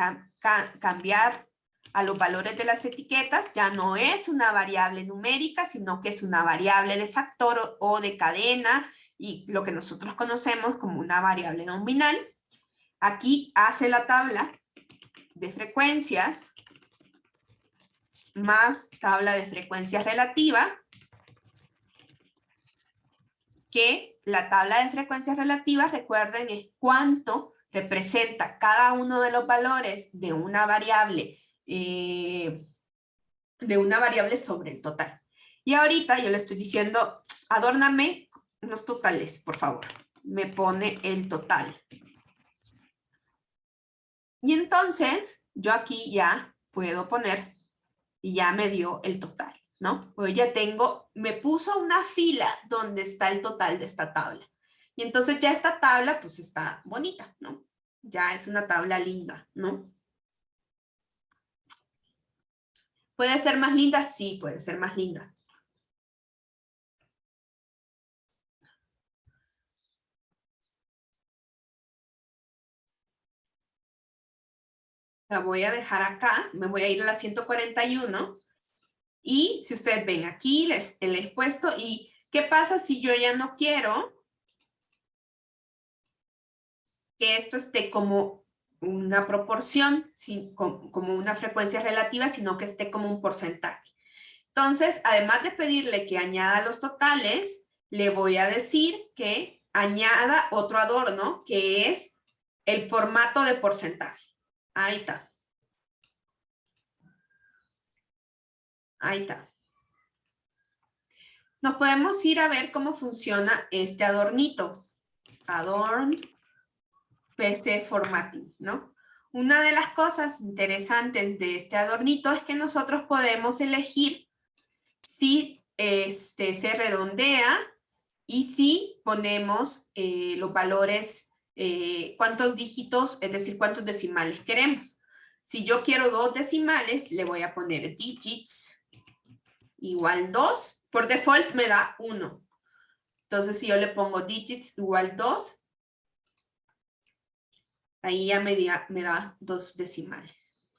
cambiar a los valores de las etiquetas. Ya no es una variable numérica, sino que es una variable de factor o de cadena, y lo que nosotros conocemos como una variable nominal. Aquí hace la tabla de frecuencias más tabla de frecuencias relativa, que la tabla de frecuencias relativas, recuerden, es cuánto representa cada uno de los valores de una variable sobre el total. Y ahorita yo le estoy diciendo, adórname los totales, por favor. Me pone el total. Y entonces, yo aquí ya puedo poner, y ya me dio el total, ¿no? Pues ya tengo, me puso una fila donde está el total de esta tabla. Y entonces ya esta tabla, pues está bonita, ¿no? Ya es una tabla linda, ¿no? ¿Puede ser más linda? Sí, puede ser más linda. La voy a dejar acá, me voy a ir a la 141. Y si ustedes ven aquí, les he puesto, ¿y qué pasa si yo ya no quiero que esto esté como una proporción, como una frecuencia relativa, sino que esté como un porcentaje? Entonces, además de pedirle que añada los totales, le voy a decir que añada otro adorno, que es el formato de porcentaje. Ahí está. Ahí está. Nos podemos ir a ver cómo funciona este adornito. Adorn PC Formatting, ¿no? Una de las cosas interesantes de este adornito es que nosotros podemos elegir si se redondea y si ponemos los valores, cuántos dígitos, es decir, cuántos decimales queremos. Si yo quiero 2 decimales, le voy a poner digits igual 2. Por default me da 1. Entonces, si yo le pongo digits igual 2, ahí ya me da 2 decimales.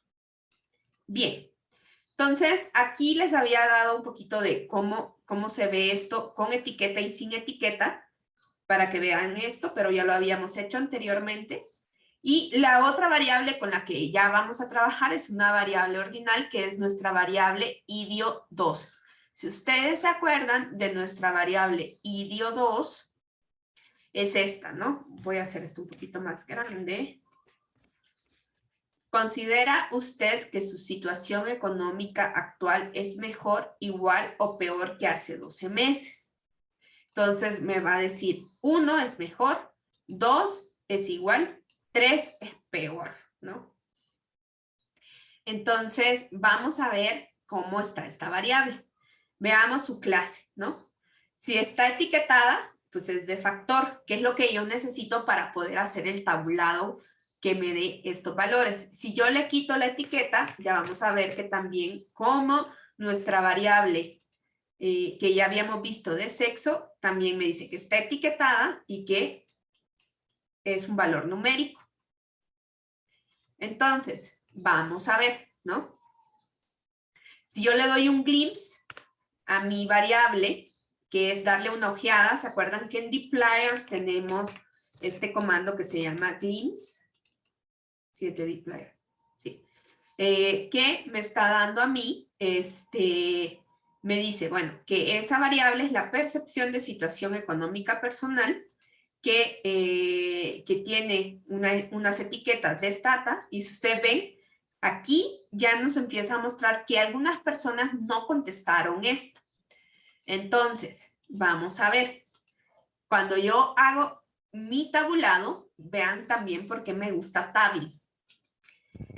Bien. Entonces, aquí les había dado un poquito de cómo se ve esto con etiqueta y sin etiqueta, para que vean esto, pero ya lo habíamos hecho anteriormente. Y la otra variable con la que ya vamos a trabajar es una variable ordinal, que es nuestra variable idio2. Si ustedes se acuerdan de nuestra variable idio2, es esta, ¿no? Voy a hacer esto un poquito más grande. ¿Considera usted que su situación económica actual es mejor, igual o peor que hace 12 meses? Entonces me va a decir 1 es mejor, 2 es igual, 3 es peor, ¿no? Entonces vamos a ver cómo está esta variable. Veamos su clase, ¿no? Si está etiquetada, pues es de factor, que es lo que yo necesito para poder hacer el tabulado que me dé estos valores. Si yo le quito la etiqueta, ya vamos a ver que también como nuestra variable que ya habíamos visto de sexo, también me dice que está etiquetada y que es un valor numérico. Entonces, vamos a ver, ¿no? Si yo le doy un glimpse a mi variable, que es darle una ojeada, ¿se acuerdan que en dplyr tenemos este comando que se llama glimpse? Sí, de dplyr, sí. Que me está dando a mí, me dice, bueno, que esa variable es la percepción de situación económica personal que tiene unas etiquetas de Stata, y si ustedes ven, aquí ya nos empieza a mostrar que algunas personas no contestaron esto. Entonces, vamos a ver. Cuando yo hago mi tabulado, vean también por qué me gusta Tabli.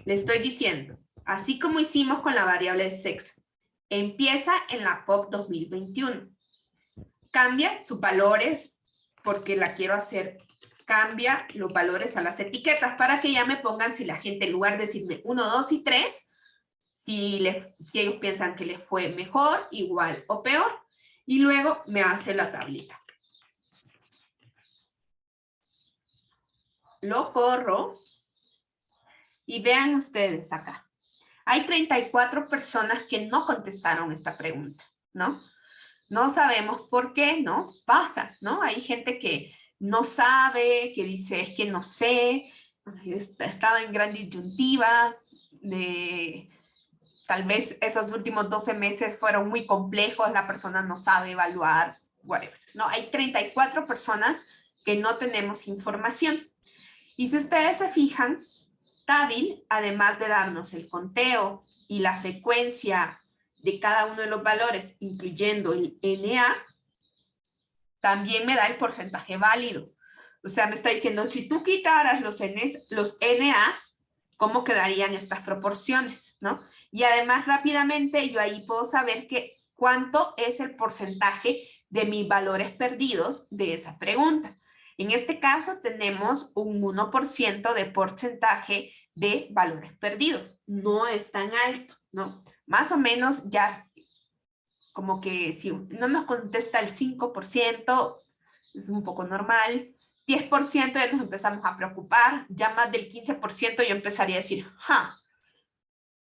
Le estoy diciendo, así como hicimos con la variable de sexo, empieza en la POP 2021. Cambia sus valores porque la quiero hacer, cambia los valores a las etiquetas para que ya me pongan si la gente en lugar de decirme 1, 2 y 3, si ellos piensan que les fue mejor, igual o peor, y luego me hace la tablita. Lo corro y vean ustedes acá. Hay 34 personas que no contestaron esta pregunta, ¿no? No sabemos por qué, ¿no? Pasa, ¿no? Hay gente que no sabe, que dice, es que no sé, estaba en gran disyuntiva, tal vez esos últimos 12 meses fueron muy complejos, la persona no sabe evaluar, whatever. No, hay 34 personas que no tenemos información. Y si ustedes se fijan, Tabil, además de darnos el conteo y la frecuencia de cada uno de los valores, incluyendo el NA, también me da el porcentaje válido. O sea, me está diciendo, si tú quitaras los NAs, ¿cómo quedarían estas proporciones? ¿No? Y además, rápidamente, yo ahí puedo saber cuánto es el porcentaje de mis valores perdidos de esa pregunta. En este caso, tenemos un 1% de porcentaje de valores perdidos. No es tan alto, ¿no? Más o menos ya, como que si no nos contesta el 5%, es un poco normal. 10% ya nos empezamos a preocupar. Ya más del 15% yo empezaría a decir,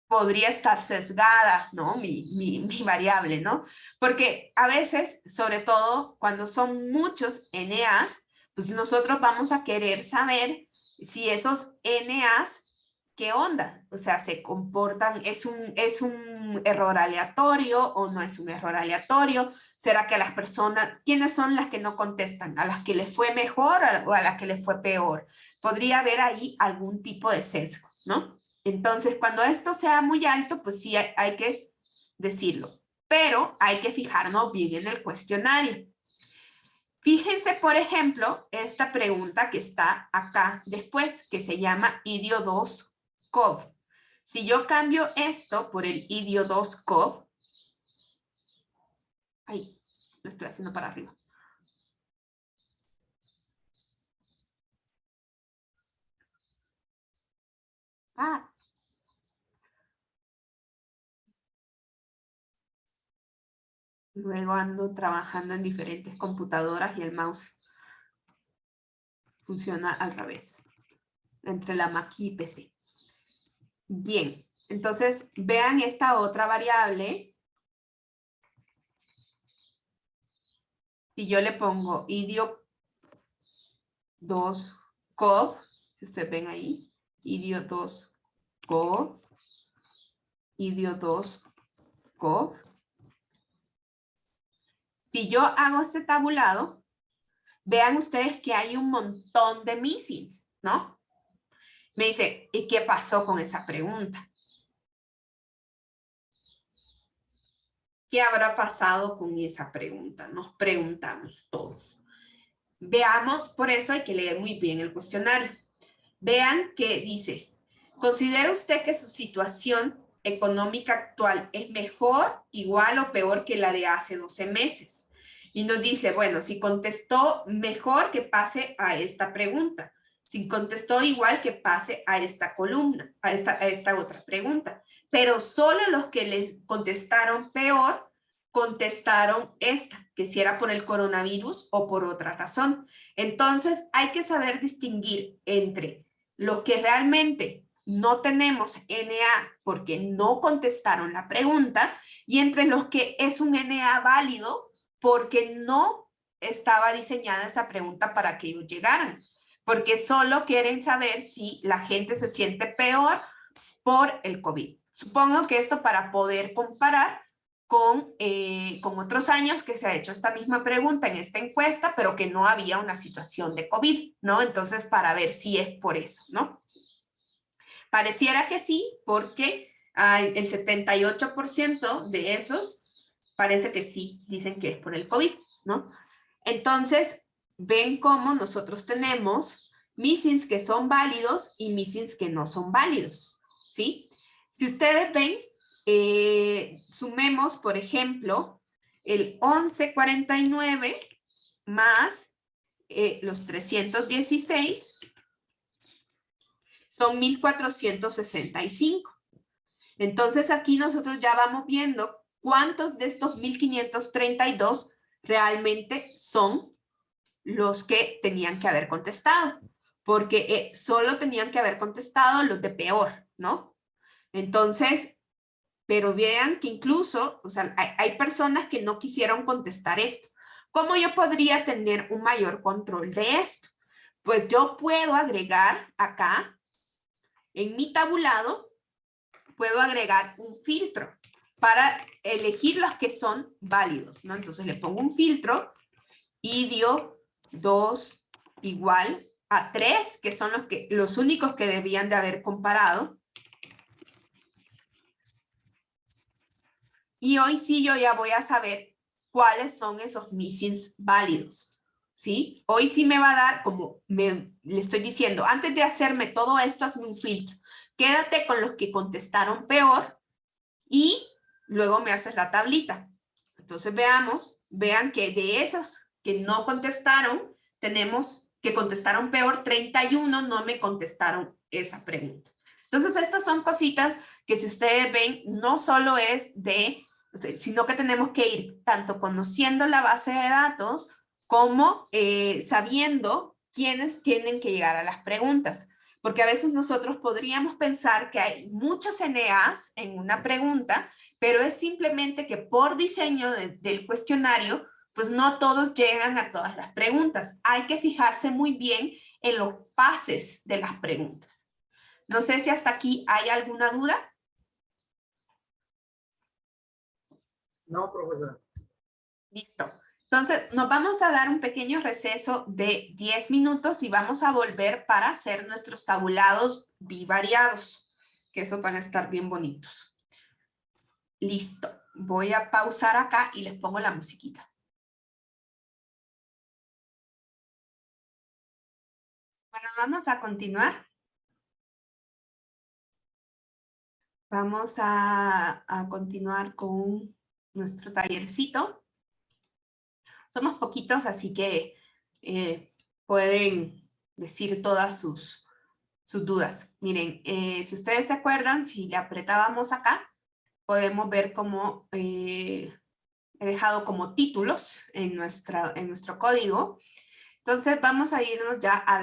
podría estar sesgada, ¿no? Mi variable, ¿no? Porque a veces, sobre todo cuando son muchos NAs, pues nosotros vamos a querer saber si esos NAs, ¿qué onda? O sea, se comportan, ¿es un error aleatorio o no es un error aleatorio? ¿Será que las personas, quiénes son las que no contestan? ¿A las que les fue mejor o a las que les fue peor? Podría haber ahí algún tipo de sesgo, ¿no? Entonces, cuando esto sea muy alto, pues sí hay que decirlo. Pero hay que fijarnos bien en el cuestionario. Fíjense, por ejemplo, esta pregunta que está acá después, que se llama IDIO2 COV. Si yo cambio esto por el IDIO2 COV, ahí, lo estoy haciendo para arriba. Luego ando trabajando en diferentes computadoras y el mouse funciona al revés, entre la Mac y PC. Bien, entonces vean esta otra variable. Si yo le pongo IDIO2 COV, si ustedes ven ahí, IDIO2 COV, IDIO2 COV. Si yo hago este tabulado, vean ustedes que hay un montón de missings, ¿no? Me dice, ¿y qué pasó con esa pregunta? ¿Qué habrá pasado con esa pregunta? Nos preguntamos todos. Veamos, por eso hay que leer muy bien el cuestionario. Vean que dice, ¿considera usted que su situación económica actual es mejor, igual o peor que la de hace 12 meses? Y nos dice, bueno, si contestó mejor, que pase a esta pregunta. Si contestó igual, que pase a esta columna, a esta otra pregunta. Pero solo los que les contestaron peor, contestaron esta, que si era por el coronavirus o por otra razón. Entonces, hay que saber distinguir entre los que realmente no tenemos NA porque no contestaron la pregunta y entre los que es un NA válido porque no estaba diseñada esa pregunta para que ellos llegaran. Porque solo quieren saber si la gente se siente peor por el COVID. Supongo que esto para poder comparar con otros años que se ha hecho esta misma pregunta en esta encuesta, pero que no había una situación de COVID, ¿no? Entonces, para ver si es por eso, ¿no? Pareciera que sí, porque el 78% de esos parece que sí, dicen que es por el COVID, ¿no? Entonces, ven cómo nosotros tenemos missings que son válidos y missings que no son válidos, ¿sí? Si ustedes ven, sumemos, por ejemplo, el 1149 más los 316 son 1465. Entonces aquí nosotros ya vamos viendo cuántos de estos 1532 realmente son los que tenían que haber contestado, porque solo tenían que haber contestado los de peor, ¿no? Entonces, pero vean que incluso, o sea, hay personas que no quisieron contestar esto. ¿Cómo yo podría tener un mayor control de esto? Pues yo puedo agregar acá, en mi tabulado, puedo agregar un filtro para elegir los que son válidos, ¿no? Entonces le pongo un filtro, IDIO 2 igual a 3, que son los únicos que debían de haber comparado. Y hoy sí yo ya voy a saber cuáles son esos missings válidos, ¿sí? Hoy sí me va a dar, como le estoy diciendo, antes de hacerme todo esto, hazme un filtro. Quédate con los que contestaron peor y luego me haces la tablita. Entonces vean que de esos que no contestaron, tenemos que contestaron peor, 31 no me contestaron esa pregunta. Entonces estas son cositas que si ustedes ven, no solo es sino que tenemos que ir tanto conociendo la base de datos como sabiendo quiénes tienen que llegar a las preguntas. Porque a veces nosotros podríamos pensar que hay muchos NAs en una pregunta, pero es simplemente que por diseño del cuestionario, pues no todos llegan a todas las preguntas. Hay que fijarse muy bien en los pases de las preguntas. No sé si hasta aquí hay alguna duda. No, profesor. Listo. Entonces, nos vamos a dar un pequeño receso de 10 minutos y vamos a volver para hacer nuestros tabulados bivariados, que esos van a estar bien bonitos. Listo. Voy a pausar acá y les pongo la musiquita. Bueno, vamos a continuar. Vamos a continuar con nuestro tallercito. Somos poquitos, así que pueden decir todas sus dudas. Miren, si ustedes se acuerdan, si le apretábamos acá, podemos ver cómo he dejado como títulos en nuestro código. Entonces vamos a irnos ya a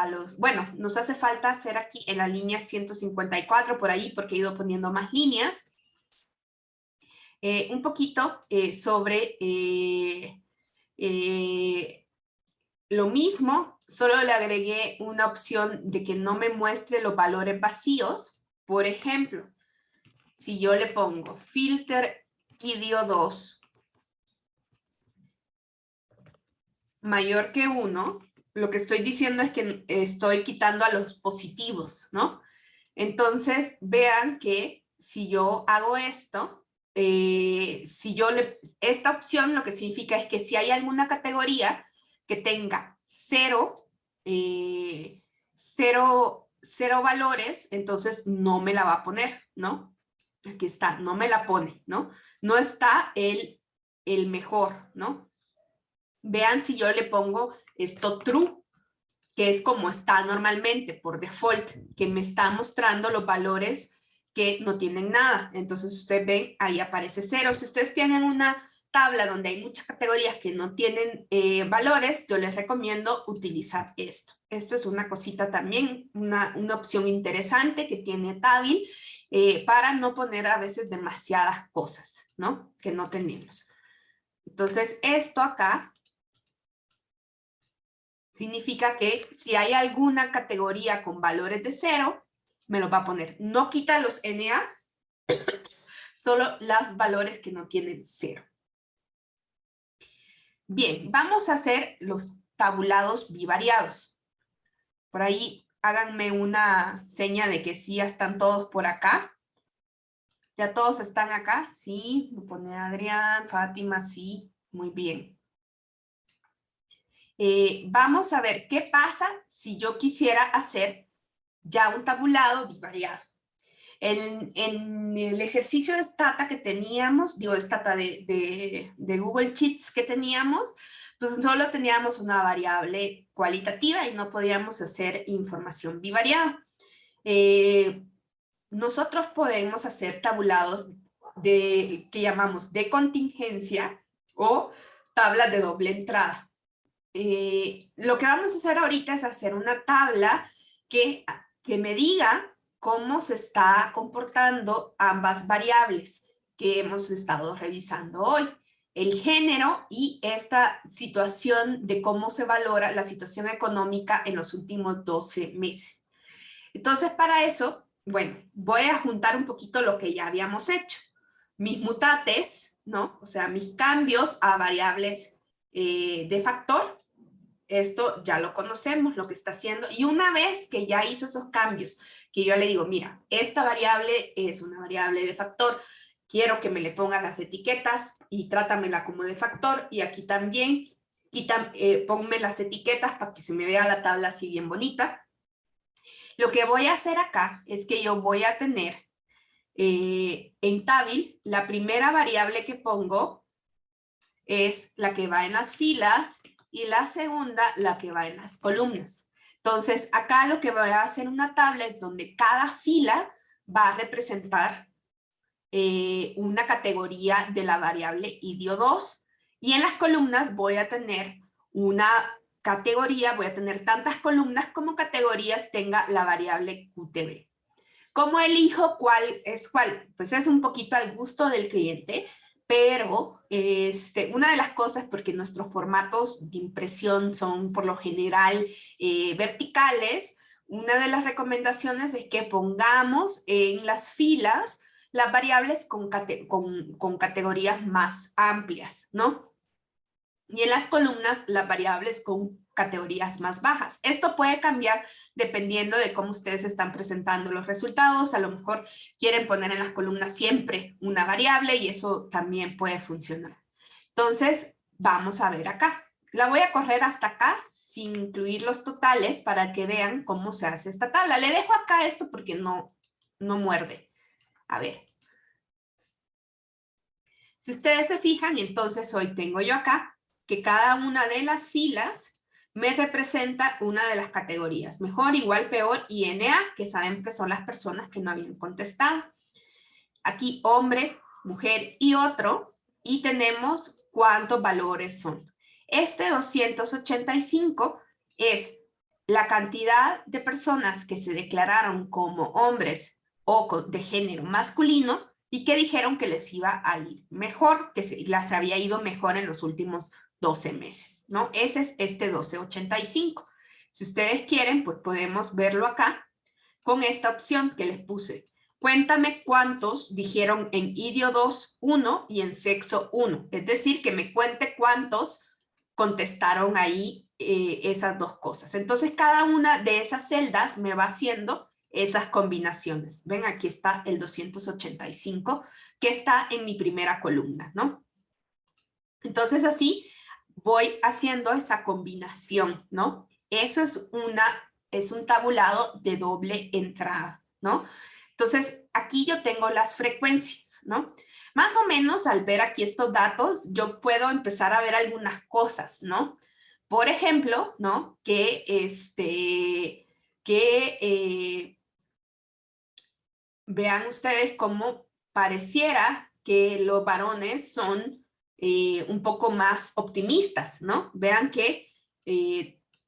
los, bueno, nos hace falta hacer aquí en la línea 154 por ahí, porque he ido poniendo más líneas. Un poquito sobre lo mismo, solo le agregué una opción de que no me muestre los valores vacíos. Por ejemplo, si yo le pongo filter IDIO 2 mayor que 1, lo que estoy diciendo es que estoy quitando a los positivos, ¿no? Entonces, vean que si yo hago esto, esta opción lo que significa es que si hay alguna categoría que tenga cero valores, entonces no me la va a poner, ¿no? Aquí está, no me la pone, ¿no? No está el mejor, ¿no? Vean si yo le pongo esto true, que es como está normalmente, por default, que me está mostrando los valores que no tienen nada. Entonces, ustedes ven, ahí aparece 0. Si ustedes tienen una tabla donde hay muchas categorías que no tienen valores, yo les recomiendo utilizar esto. Esto es una cosita también, una opción interesante que tiene Tabil para no poner a veces demasiadas cosas, ¿no? Que no tenemos. Entonces, esto acá significa que si hay alguna categoría con valores de 0, me los va a poner. No quita los NA, solo los valores que no tienen 0. Bien, vamos a hacer los tabulados bivariados. Por ahí háganme una seña de que sí, ya están todos por acá. ¿Ya todos están acá? Sí, me pone Adrián, Fátima, sí, muy bien. Vamos a ver qué pasa si yo quisiera hacer ya un tabulado bivariado. En el ejercicio de Stata que teníamos, digo, Stata de Google Sheets que teníamos, Entonces solo teníamos una variable cualitativa y no podíamos hacer información bivariada. Nosotros podemos hacer tabulados que llamamos de contingencia o tablas de doble entrada. Lo que vamos a hacer ahorita es hacer una tabla que me diga cómo se está comportando ambas variables que hemos estado revisando hoy. El género y esta situación de cómo se valora la situación económica en los últimos 12 meses. Entonces, para eso, bueno, voy a juntar un poquito lo que ya habíamos hecho. Mis mutates, ¿no? O sea, mis cambios a variables de factor. Esto ya lo conocemos, lo que está haciendo. Y una vez que ya hizo esos cambios, que yo le digo, mira, esta variable es una variable de factor, quiero que me le pongan las etiquetas y trátamela como de factor. Y aquí también, ponme las etiquetas para que se me vea la tabla así bien bonita. Lo que voy a hacer acá es que yo voy a tener en Tabil, la primera variable que pongo es la que va en las filas y la segunda la que va en las columnas. Entonces, acá lo que voy a hacer una tabla es donde cada fila va a representar una categoría de la variable IDIO2 y en las columnas voy a tener una categoría, voy a tener tantas columnas como categorías tenga la variable QTB. ¿Cómo elijo cuál es cuál? Pues es un poquito al gusto del cliente, pero una de las cosas, porque nuestros formatos de impresión son por lo general verticales, una de las recomendaciones es que pongamos en las filas las variables con categorías más amplias, ¿no? Y en las columnas las variables con categorías más bajas. Esto puede cambiar dependiendo de cómo ustedes están presentando los resultados. A lo mejor quieren poner en las columnas siempre una variable y eso también puede funcionar. Entonces, vamos a ver acá. La voy a correr hasta acá sin incluir los totales para que vean cómo se hace esta tabla. Le dejo acá esto porque no muerde. A ver. Si ustedes se fijan, entonces hoy tengo yo acá que cada una de las filas me representa una de las categorías. Mejor, igual, peor y NA, que sabemos que son las personas que no habían contestado. Aquí hombre, mujer y otro. Y tenemos cuántos valores son. Este 285 es la cantidad de personas que se declararon como hombres o de género masculino y que dijeron que les iba a ir mejor, que las había ido mejor en los últimos 12 meses, ¿no? Ese es este 1285. Si ustedes quieren, pues podemos verlo acá con esta opción que les puse. Cuéntame cuántos dijeron en IDIO 2, 1 y en sexo 1. Es decir, que me cuente cuántos contestaron ahí esas dos cosas. Entonces, cada una de esas celdas me va haciendo esas combinaciones. Ven, aquí está el 285, que está en mi primera columna, ¿no? Entonces, así voy haciendo esa combinación, ¿no? Eso es un tabulado de doble entrada, ¿no? Entonces, aquí yo tengo las frecuencias, ¿no? Más o menos, al ver aquí estos datos, yo puedo empezar a ver algunas cosas, ¿no? Por ejemplo, ¿no? Vean ustedes cómo pareciera que los varones son un poco más optimistas, ¿no? Vean que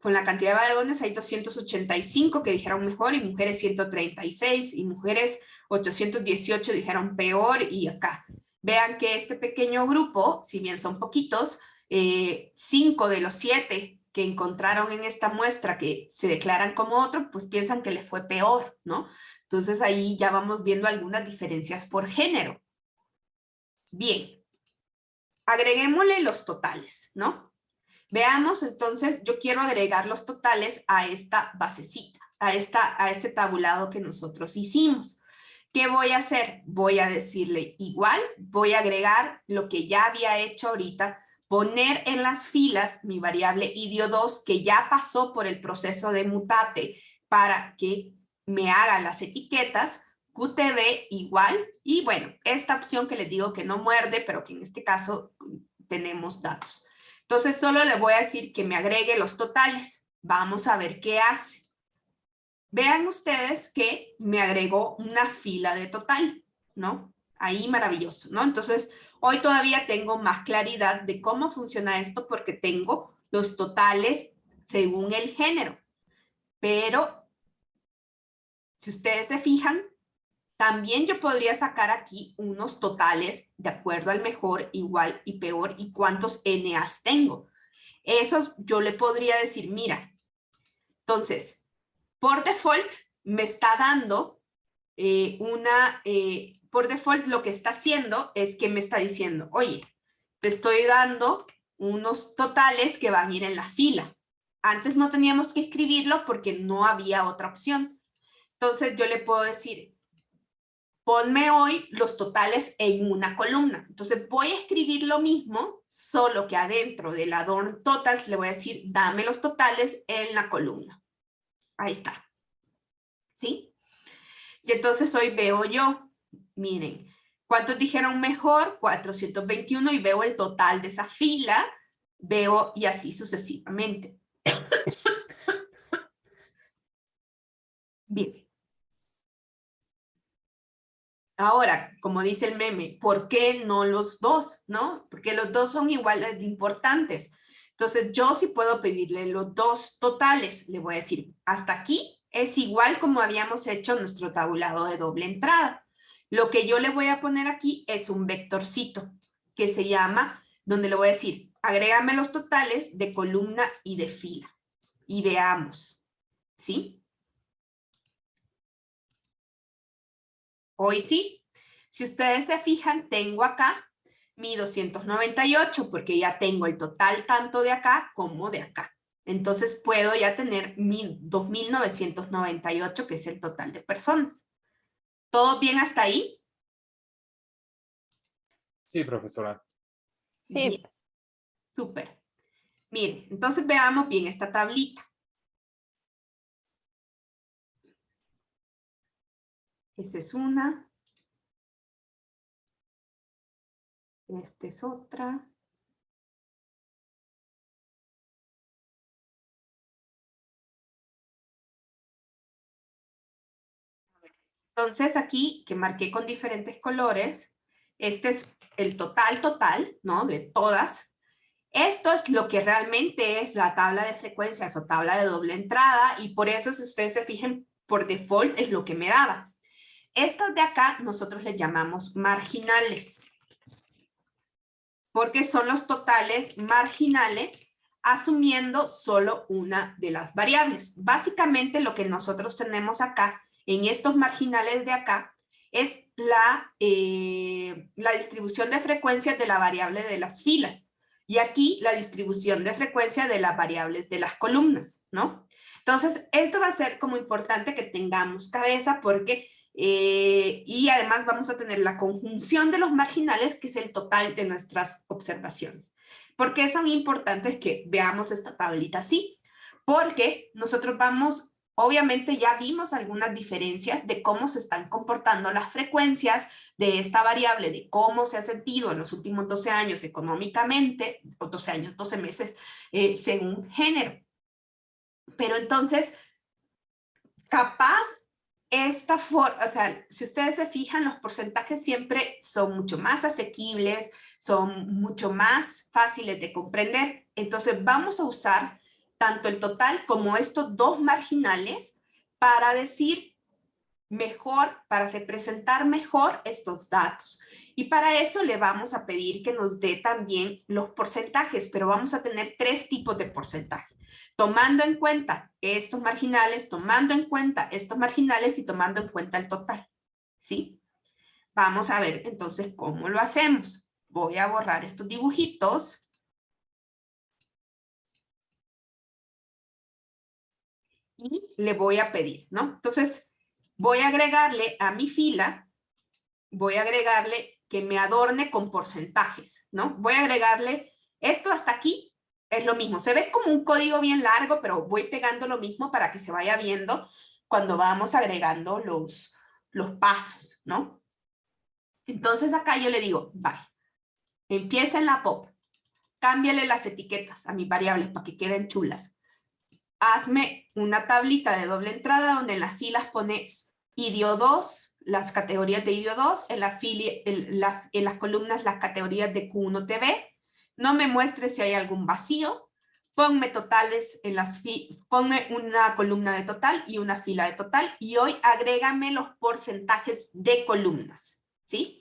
con la cantidad de varones hay 285 que dijeron mejor y mujeres 136 y mujeres 818 dijeron peor y acá. Vean que este pequeño grupo, si bien son poquitos, 5 de los 7 que encontraron en esta muestra que se declaran como otro, pues piensan que les fue peor, ¿no? Entonces ahí ya vamos viendo algunas diferencias por género. Bien, agreguémosle los totales, ¿no? Veamos entonces, yo quiero agregar los totales a esta basecita, a este tabulado que nosotros hicimos. ¿Qué voy a hacer? Voy a decirle igual, voy a agregar lo que ya había hecho ahorita, poner en las filas mi variable IDIO2 que ya pasó por el proceso de mutate para que me haga las etiquetas, QTB igual, y bueno, esta opción que les digo que no muerde, pero que en este caso tenemos datos. Entonces solo le voy a decir que me agregue los totales. Vamos a ver qué hace. Vean ustedes que me agregó una fila de total, ¿no? Ahí maravilloso, ¿no? Entonces, hoy todavía tengo más claridad de cómo funciona esto porque tengo los totales según el género. Pero, si ustedes se fijan, también yo podría sacar aquí unos totales de acuerdo al mejor, igual y peor y cuántos NAs tengo. Esos yo le podría decir, mira, entonces, por default me está dando por default lo que está haciendo es que me está diciendo, oye, te estoy dando unos totales que van a ir en la fila. Antes no teníamos que escribirlo porque no había otra opción. Entonces yo le puedo decir, ponme hoy los totales en una columna. Entonces voy a escribir lo mismo, solo que adentro del adorn totals le voy a decir, dame los totales en la columna. Ahí está. ¿Sí? Y entonces hoy veo yo, miren, ¿cuántos dijeron mejor? 421 y veo el total de esa fila, veo y así sucesivamente. Bien. Ahora, como dice el meme, ¿por qué no los dos? ¿No? Porque los dos son iguales de importantes. Entonces, yo sí puedo pedirle los dos totales. Le voy a decir, hasta aquí es igual como habíamos hecho nuestro tabulado de doble entrada. Lo que yo le voy a poner aquí es un vectorcito que se llama, donde le voy a decir, agrégame los totales de columna y de fila. Y veamos, ¿sí? Hoy sí. Si ustedes se fijan, tengo acá mi 298 porque ya tengo el total tanto de acá como de acá. Entonces puedo ya tener mi 2.998 que es el total de personas. ¿Todo bien hasta ahí? Sí, profesora. Sí. Bien. Súper. Miren, entonces veamos bien esta tablita. Esta es una. Esta es otra. Entonces aquí, que marqué con diferentes colores, este es el total, ¿no? De todas. Esto es lo que realmente es la tabla de frecuencias o tabla de doble entrada y por eso, si ustedes se fijan, por default es lo que me daba. Estas de acá nosotros les llamamos marginales, porque son los totales marginales asumiendo solo una de las variables. Básicamente lo que nosotros tenemos acá, en estos marginales de acá, es la distribución de frecuencias de la variable de las filas. Y aquí la distribución de frecuencia de las variables de las columnas, ¿no? Entonces, esto va a ser como importante que tengamos cabeza porque y además vamos a tener la conjunción de los marginales, que es el total de nuestras observaciones. ¿Por qué son importantes que veamos esta tablita así? Porque nosotros vamos, obviamente ya vimos algunas diferencias de cómo se están comportando las frecuencias de esta variable, de cómo se ha sentido en los últimos 12 años económicamente, o 12 años, 12 meses, según género. Pero entonces, capaz o sea, si ustedes se fijan, los porcentajes siempre son mucho más asequibles, son mucho más fáciles de comprender. Entonces vamos a usar tanto el total como estos dos marginales para decir mejor, para representar mejor estos datos. Y para eso le vamos a pedir que nos dé también los porcentajes, pero vamos a tener tres tipos de porcentaje. Tomando en cuenta estos marginales, tomando en cuenta estos marginales y tomando en cuenta el total. ¿Sí? Vamos a ver entonces cómo lo hacemos. Voy a borrar estos dibujitos. Y le voy a pedir, ¿no? Entonces, voy a agregarle a mi fila, voy a agregarle que me adorne con porcentajes, ¿no? Voy a agregarle esto hasta aquí. Es lo mismo, se ve como un código bien largo, pero voy pegando lo mismo para que se vaya viendo cuando vamos agregando los pasos, ¿no? Entonces acá yo le digo, vale, empieza en la pop. cámbiale las etiquetas a mis variables para que queden chulas. Hazme una tablita de doble entrada donde en las filas pones IDIO 2, las categorías de IDIO 2, en las columnas las categorías de Q1 TV. No me muestres si hay algún vacío. Ponme totales en ponme una columna de total y una fila de total. Y hoy agrégame los porcentajes de columnas, ¿sí?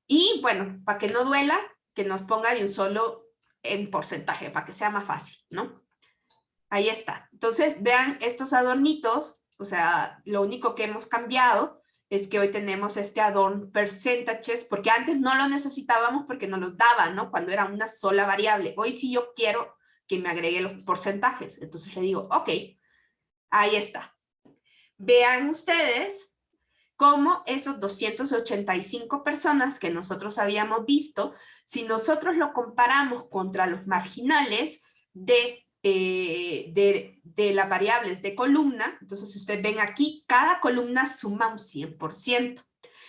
Y bueno, para que no duela, que nos ponga de un solo en porcentaje, para que sea más fácil, ¿no? Ahí está. Entonces, vean estos adornitos, o sea, lo único que hemos cambiado es que hoy tenemos este adorn percentages, porque antes no lo necesitábamos porque nos los daba, ¿no? Cuando era una sola variable. Hoy sí yo quiero que me agregue los porcentajes. Entonces le digo, ok, ahí está. Vean ustedes cómo esos 285 personas que nosotros habíamos visto, si nosotros lo comparamos contra los marginales de las variables de columna, entonces si ustedes ven aquí, cada columna suma un 100%.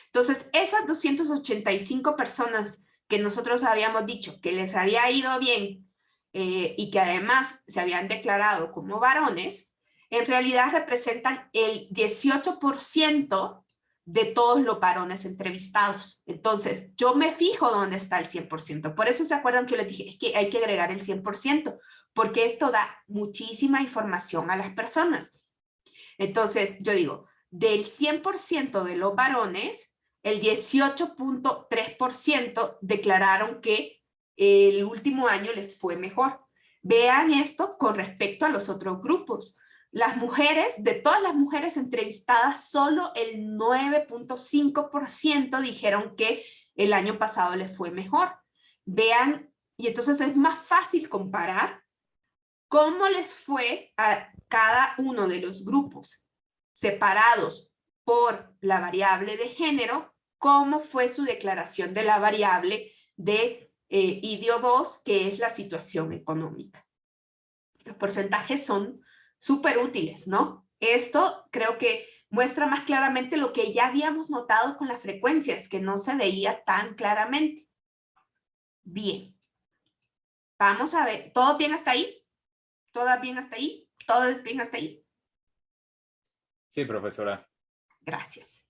Entonces, esas 285 personas que nosotros habíamos dicho que les había ido bien y que además se habían declarado como varones, en realidad representan el 18% de todos los varones entrevistados. Entonces, yo me fijo dónde está el 100%. Por eso se acuerdan que yo les dije, es que hay que agregar el 100%, porque esto da muchísima información a las personas. Entonces, yo digo, del 100% de los varones, el 18.3% declararon que el último año les fue mejor. Vean esto con respecto a los otros grupos. Las mujeres, de todas las mujeres entrevistadas, solo el 9.5% dijeron que el año pasado les fue mejor. Vean, y entonces es más fácil comparar cómo les fue a cada uno de los grupos separados por la variable de género, cómo fue su declaración de la variable de IDIO 2, que es la situación económica. Los porcentajes son súper útiles, ¿no? Esto creo que muestra más claramente lo que ya habíamos notado con las frecuencias, que no se veía tan claramente. Bien. Vamos a ver, ¿todo bien hasta ahí? ¿Todo bien hasta ahí? ¿Todo es bien hasta ahí? Sí, profesora. Gracias.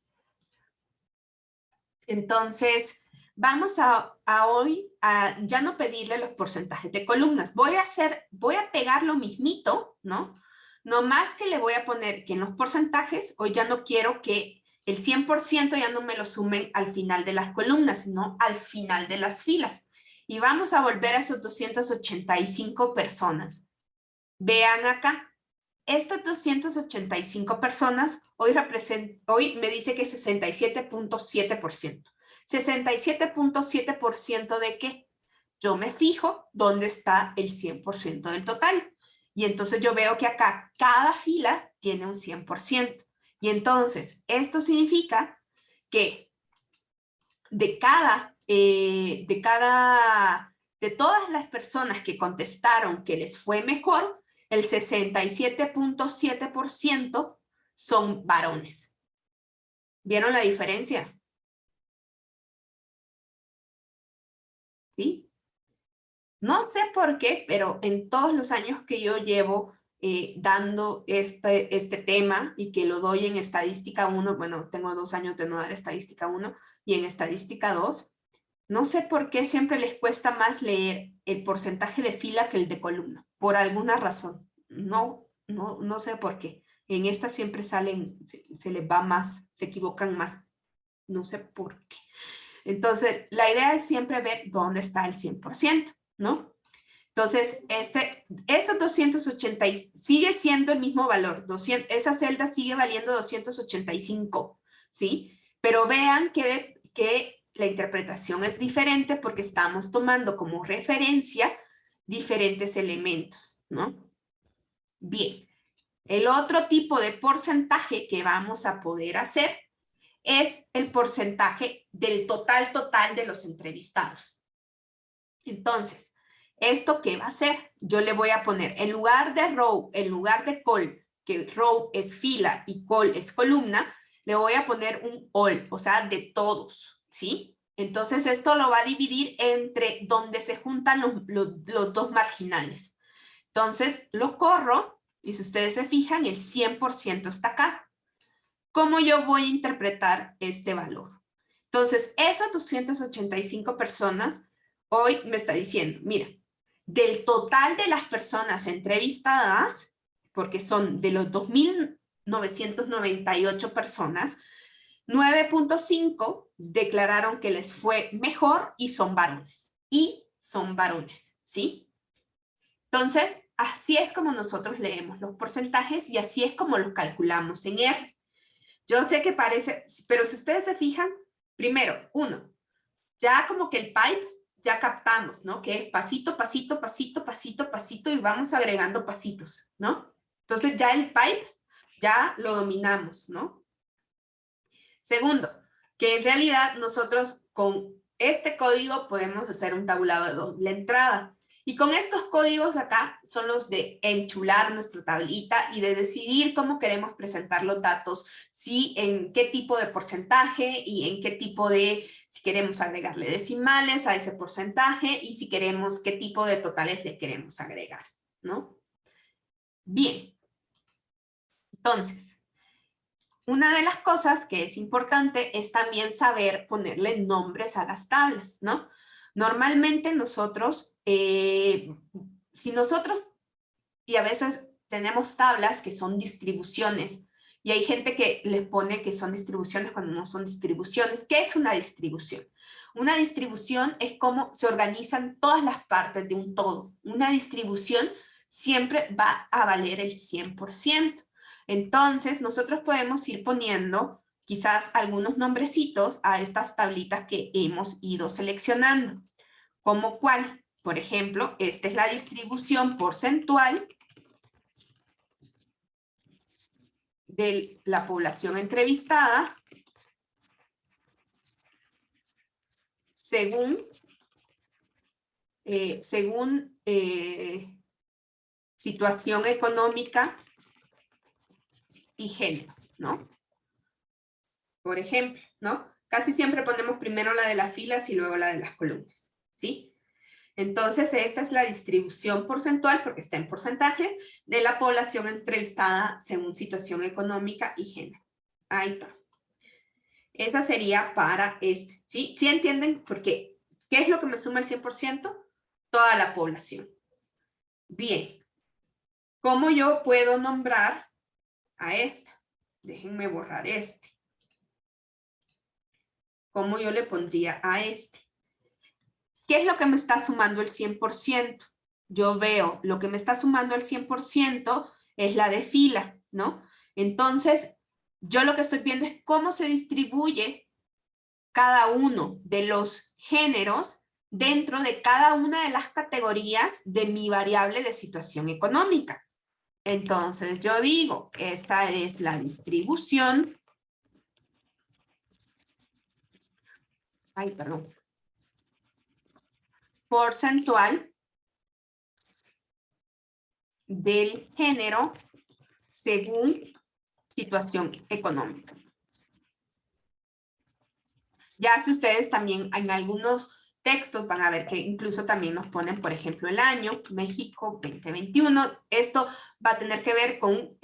Entonces, vamos a hoy a ya no pedirle los porcentajes de columnas. Voy a pegar lo mismito, ¿no? No más que le voy a poner que en los porcentajes, hoy ya no quiero que el 100% ya no me lo sumen al final de las columnas, sino al final de las filas. Y vamos a volver a esos 285 personas. Vean acá. Estas 285 personas hoy me dice que 67.7%. 67.7% de qué? Yo me fijo dónde está el 100% del total. Y entonces yo veo que acá cada fila tiene un 100%. Y entonces esto significa que de todas las personas que contestaron que les fue mejor, el 67.7% son varones. ¿Vieron la diferencia? ¿Sí? No sé por qué, pero en todos los años que yo llevo dando este tema y que lo doy en estadística 1, bueno, tengo 2 años de no dar estadística 1 y en estadística 2, no sé por qué siempre les cuesta más leer el porcentaje de fila que el de columna, por alguna razón. No sé por qué. En esta siempre salen, se les va más, se equivocan más. No sé por qué. Entonces, la idea es siempre ver dónde está el 100%, ¿no? Entonces, estos 280 sigue siendo el mismo valor. Esa celda sigue valiendo 285, ¿sí? Pero vean que la interpretación es diferente porque estamos tomando como referencia diferentes elementos, ¿no? Bien. El otro tipo de porcentaje que vamos a poder hacer es el porcentaje del total de los entrevistados. Entonces, ¿esto qué va a hacer? Yo le voy a poner, en lugar de row, en lugar de col, que row es fila y col es columna, le voy a poner un all, o sea, de todos, ¿sí? Entonces esto lo va a dividir entre donde se juntan los dos marginales. Entonces lo corro y si ustedes se fijan el 100% está acá. ¿Cómo yo voy a interpretar este valor? Entonces esas 285 personas hoy me está diciendo, mira, del total de las personas entrevistadas, porque son de los 2.998 personas, 9.5 declararon que les fue mejor y son varones. ¿Sí? Entonces, así es como nosotros leemos los porcentajes y así es como los calculamos en R. Yo sé que parece, pero si ustedes se fijan, primero, ya como que el pipe ya captamos, ¿no? Que pasito, pasito, pasito, pasito, pasito y vamos agregando pasitos, ¿no? Entonces ya el pipe ya lo dominamos, ¿no? Segundo, que en realidad nosotros con este código podemos hacer un tabulador de doble entrada. Y con estos códigos acá son los de enchular nuestra tablita y de decidir cómo queremos presentar los datos, si en qué tipo de porcentaje y en qué tipo de, si queremos agregarle decimales a ese porcentaje y si queremos, qué tipo de totales le queremos agregar, ¿no? Bien. Entonces, una de las cosas que es importante es también saber ponerle nombres a las tablas, ¿no? Normalmente nosotros, si nosotros, y a veces tenemos tablas que son distribuciones, y hay gente que les pone que son distribuciones cuando no son distribuciones. ¿Qué es una distribución? Una distribución es cómo se organizan todas las partes de un todo. Una distribución siempre va a valer el 100%. Entonces, nosotros podemos ir poniendo quizás algunos nombrecitos a estas tablitas que hemos ido seleccionando. ¿Como cuál? Por ejemplo, esta es la distribución porcentual de la población entrevistada según situación económica y género, ¿no? Por ejemplo, ¿no? Casi siempre ponemos primero la de las filas y luego la de las columnas, ¿sí? Entonces, esta es la distribución porcentual, porque está en porcentaje, de la población entrevistada según situación económica y género. Ahí está. Esa sería para este, ¿sí? ¿Sí entienden? Porque, ¿qué es lo que me suma el 100%? Toda la población. Bien. ¿Cómo yo puedo nombrar a esta? Déjenme borrar este. ¿Cómo yo le pondría a este? ¿Qué es lo que me está sumando el 100%? Yo veo, lo que me está sumando el 100% es la de fila, ¿no? Entonces, yo lo que estoy viendo es cómo se distribuye cada uno de los géneros dentro de cada una de las categorías de mi variable de situación económica. Entonces, yo digo, esta es la distribución. Ay, perdón. Porcentual del género según situación económica. Ya si ustedes también en algunos textos van a ver que incluso también nos ponen, por ejemplo, el año, México 2021. Esto va a tener que ver con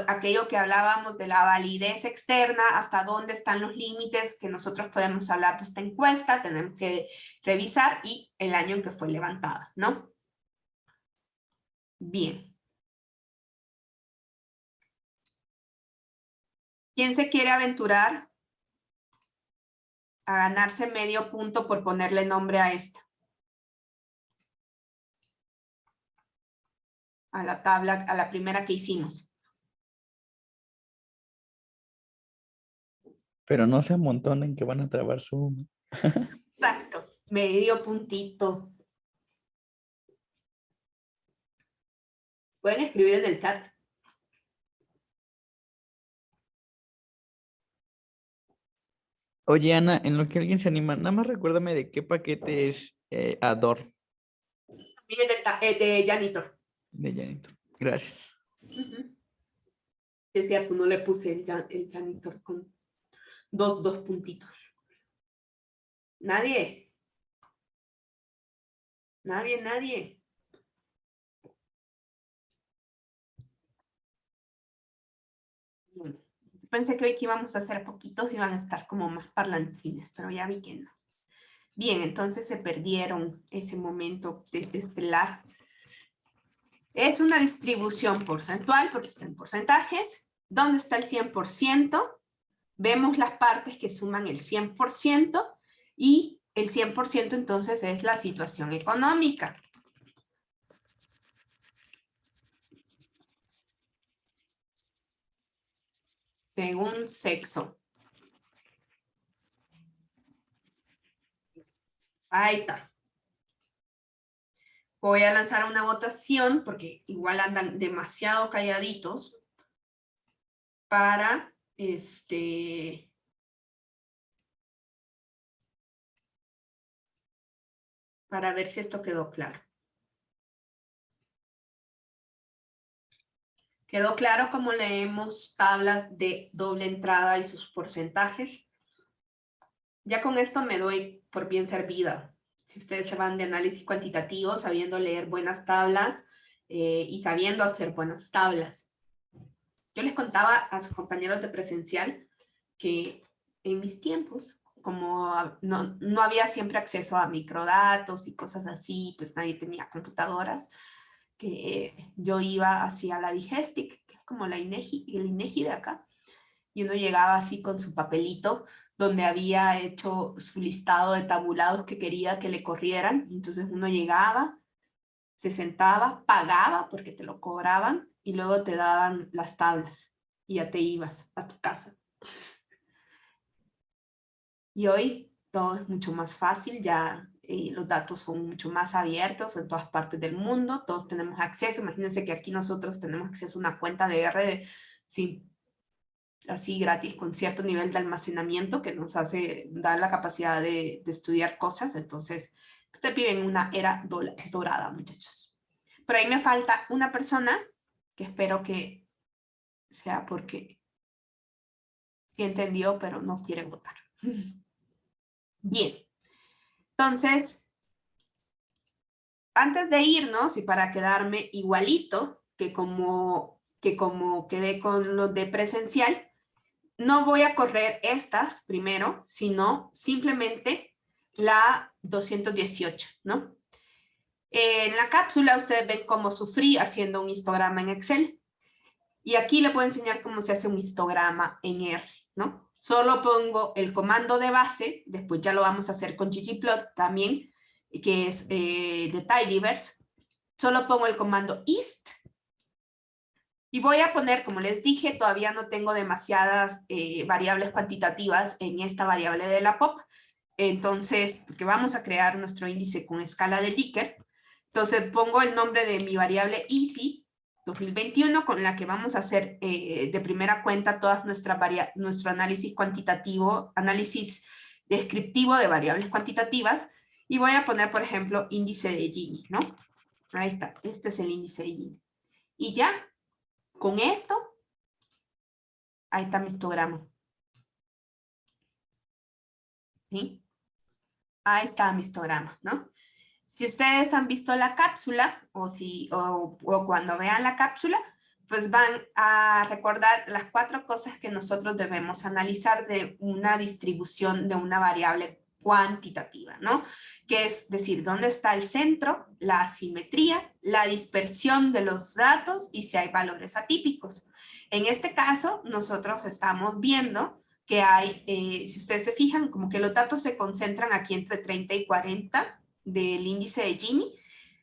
aquello que hablábamos de la validez externa, hasta dónde están los límites que nosotros podemos hablar de esta encuesta, tenemos que revisar y el año en que fue levantada, ¿no? Bien. ¿Quién se quiere aventurar a ganarse medio punto por ponerle nombre a esta? A la tabla, a la primera que hicimos. Pero no se amontonen que van a trabar Zoom. Exacto, medio puntito. Pueden escribir en el chat. Oye, Ana, en lo que alguien se anima, nada más recuérdame de qué paquete es Ador Miren de Janitor. de Janitor. Gracias. Es cierto, no le puse el Janitor con dos puntitos. Nadie. Nadie. Bien. Pensé que hoy que íbamos a hacer poquitos iban a estar como más parlantines, pero ya vi que no. Bien, entonces se perdieron ese momento de estelar. Es una distribución porcentual porque está en porcentajes. ¿Dónde está el 100%? Vemos las partes que suman el 100% y el 100% entonces es la situación económica. Según sexo. Ahí está. Voy a lanzar una votación porque igual andan demasiado calladitos para para ver si esto quedó claro. ¿Quedó claro cómo leemos tablas de doble entrada y sus porcentajes? Ya con esto me doy por bien servida. Si ustedes se van de análisis cuantitativo, sabiendo leer buenas tablas y sabiendo hacer buenas tablas. Yo les contaba a sus compañeros de presencial que en mis tiempos, como no había siempre acceso a microdatos y cosas así, pues nadie tenía computadoras, que yo iba hacia la Digestic, que es como la INEGI, el INEGI de acá, y uno llegaba así con su papelito donde había hecho su listado de tabulados que quería que le corrieran. Entonces uno llegaba, se sentaba, pagaba porque te lo cobraban y luego te daban las tablas y ya te ibas a tu casa. Y hoy todo es mucho más fácil, ya los datos son mucho más abiertos en todas partes del mundo, todos tenemos acceso. Imagínense que aquí nosotros tenemos acceso a una cuenta de R sí, así gratis, con cierto nivel de almacenamiento que nos da la capacidad de estudiar cosas. Entonces, usted vive en una era dorada, muchachos. Por ahí me falta una persona que espero que sea porque sí entendió, pero no quiere votar. Bien. Entonces, antes de irnos, y para quedarme igualito que como quedé con los de presencial, no voy a correr estas primero, sino simplemente la 218, ¿no? En la cápsula ustedes ven cómo sufrí haciendo un histograma en Excel. Y aquí les voy a enseñar cómo se hace un histograma en R, ¿no? Solo pongo el comando de base, después ya lo vamos a hacer con ggplot también, que es de tidyverse. Solo pongo el comando ist. Y voy a poner, como les dije, todavía no tengo demasiadas variables cuantitativas en esta variable de la POP. Entonces, porque vamos a crear nuestro índice con escala de Likert. Entonces pongo el nombre de mi variable easy 2021, con la que vamos a hacer de primera cuenta todas nuestro análisis cuantitativo, análisis descriptivo de variables cuantitativas. Y voy a poner, por ejemplo, índice de Gini, ¿no? Ahí está, este es el índice de Gini. Y ya, con esto, ahí está mi histograma. ¿Sí? Ahí está mi histograma, ¿no? Si ustedes han visto la cápsula, o cuando vean la cápsula, pues van a recordar las 4 cosas que nosotros debemos analizar de una distribución de una variable cuantitativa, ¿no? Que es decir, dónde está el centro, la asimetría, la dispersión de los datos y si hay valores atípicos. En este caso, nosotros estamos viendo que hay, si ustedes se fijan, como que los datos se concentran aquí entre 30 y 40 del índice de Gini.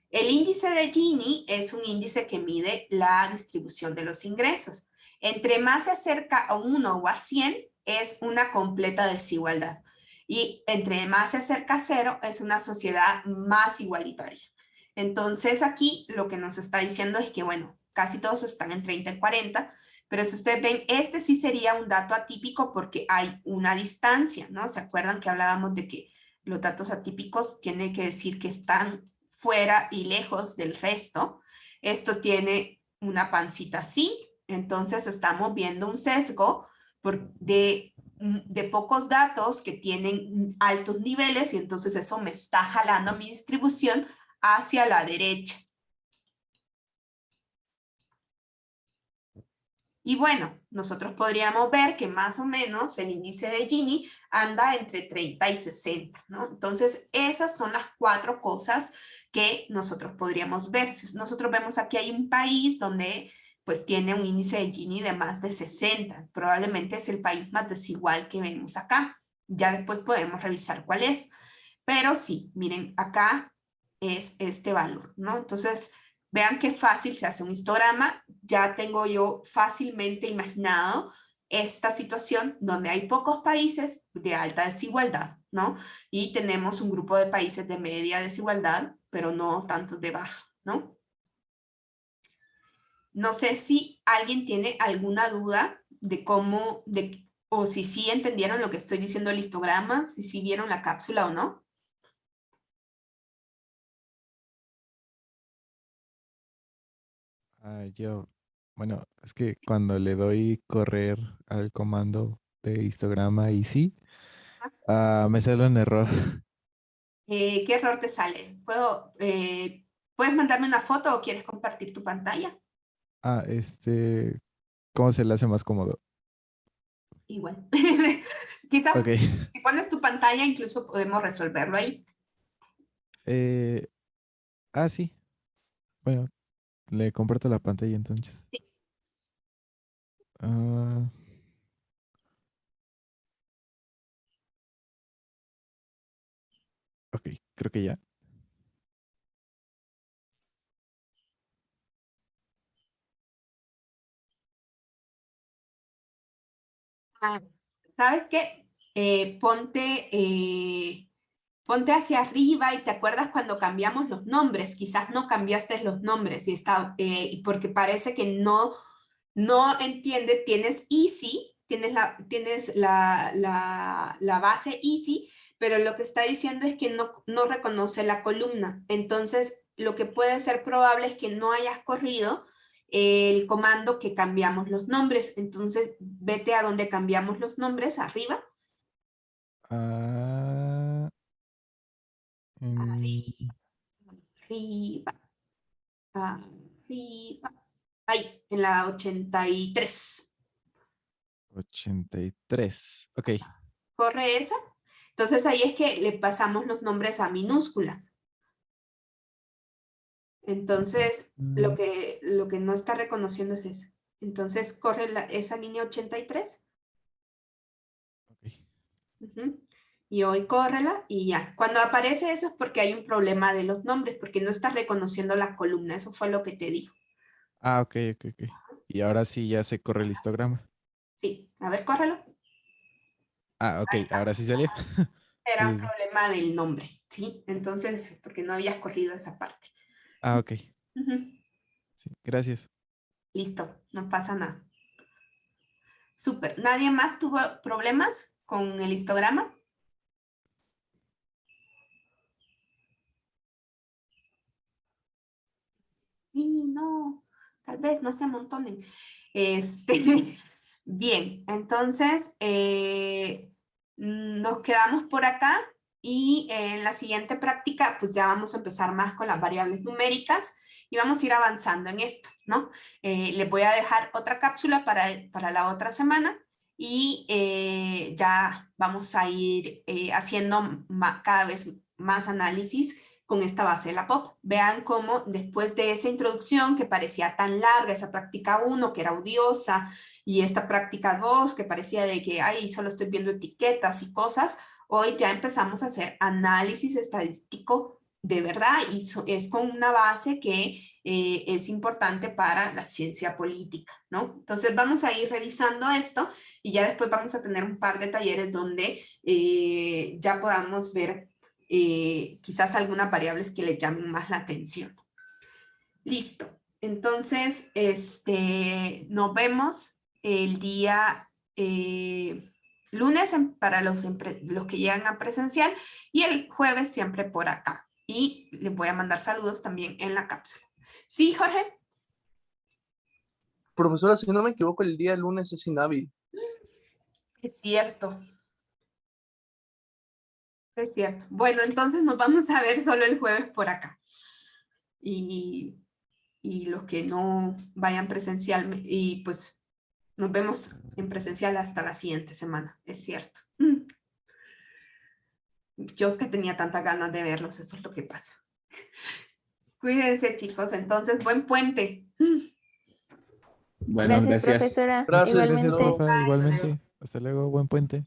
El índice de Gini es un índice que mide la distribución de los ingresos. Entre más se acerca a 1 o a 100, es una completa desigualdad. Y entre más se acerca a 0, es una sociedad más igualitaria. Entonces aquí lo que nos está diciendo es que, bueno, casi todos están en 30 y 40, pero si ustedes ven, este sí sería un dato atípico porque hay una distancia, ¿no? ¿Se acuerdan que hablábamos de que los datos atípicos tiene que decir que están fuera y lejos del resto? Esto tiene una pancita así, entonces estamos viendo un sesgo de de pocos datos que tienen altos niveles y entonces eso me está jalando mi distribución hacia la derecha. Y bueno, nosotros podríamos ver que más o menos el índice de Gini anda entre 30 y 60, ¿no? Entonces, esas son las 4 cosas que nosotros podríamos ver. Si nosotros vemos aquí hay un país donde pues tiene un índice de Gini de más de 60. Probablemente es el país más desigual que vemos acá. Ya después podemos revisar cuál es. Pero sí, miren, acá es este valor, ¿no? Entonces, vean qué fácil se hace un histograma. Ya tengo yo fácilmente imaginado esta situación donde hay pocos países de alta desigualdad, ¿no? Y tenemos un grupo de países de media desigualdad, pero no tantos de baja, ¿no? No sé si alguien tiene alguna duda de cómo, o si sí entendieron lo que estoy diciendo el histograma, si sí vieron la cápsula o no. Bueno, es que cuando le doy correr al comando de histograma y sí, me sale un error. ¿Qué error te sale? ¿Puedes mandarme una foto o quieres compartir tu pantalla? Ah, ¿cómo se le hace más cómodo? Igual. Quizás Ok. si pones tu pantalla incluso podemos resolverlo ahí. Eh, sí. Bueno, le comparto la pantalla entonces. Ah, ok, creo que ya. Ah, ¿sabes qué? Ponte hacia arriba y te acuerdas cuando cambiamos los nombres. Quizás no cambiaste los nombres y porque parece que no entiende. Tienes easy, tienes la base easy, pero lo que está diciendo es que no reconoce la columna. Entonces, lo que puede ser probable es que no hayas corrido el comando que cambiamos los nombres. Entonces, vete a donde cambiamos los nombres, arriba. Ah, mm, Arriba, arriba. Ahí, en la 83. 83. Ok. ¿Corre esa? Entonces ahí es que le pasamos los nombres a minúsculas. Entonces, Mm, lo que no está reconociendo es eso. Entonces, corre esa línea 83. ok. Ujú. Y hoy córrela y ya. Cuando aparece eso es porque hay un problema de los nombres, porque no estás reconociendo la columna. Eso fue lo que te dijo. Ok, ok, ok. Y ahora sí ya se corre el histograma. Sí, a ver, córrelo. Ok, ahora sí salió. Era un Sí, sí, sí. problema del nombre, ¿sí? Entonces, porque no habías corrido esa parte. Ok. Ujú. Sí, gracias. Listo, no pasa nada. Súper. ¿Nadie más tuvo problemas con el histograma? Sí, no, tal vez no se amontonen. Bien, entonces nos quedamos por acá y en la siguiente práctica pues ya vamos a empezar más con las variables numéricas y vamos a ir avanzando en esto, ¿no? Les voy a dejar otra cápsula para la otra semana y ya vamos a ir haciendo cada vez más análisis con esta base de la POP. Vean cómo después de esa introducción que parecía tan larga, esa práctica 1 que era odiosa, y esta práctica 2 que parecía de que, ay, solo estoy viendo etiquetas y cosas, hoy ya empezamos a hacer análisis estadístico de verdad, y es con una base que es importante para la ciencia política, ¿no? Entonces vamos a ir revisando esto, y ya después vamos a tener un par de talleres donde ya podamos ver quizás algunas variables que le llamen más la atención. Listo. Entonces, nos vemos el día lunes para los que llegan a presencial y el jueves siempre por acá. Y les voy a mandar saludos también en la cápsula. ¿Sí, Jorge? Profesora, si no me equivoco, el día lunes es inhábil. Es cierto. Es cierto. Bueno, entonces nos vamos a ver solo el jueves por acá. Y los que no vayan presencial, y pues nos vemos en presencial hasta la siguiente semana, es cierto. Yo que tenía tantas ganas de verlos, eso es lo que pasa. Cuídense, chicos, entonces, buen puente. Bueno, Gracias, gracias. profesora. Gracias, Igualmente. profesor. Rafa, igualmente. Adiós. Hasta luego, buen puente.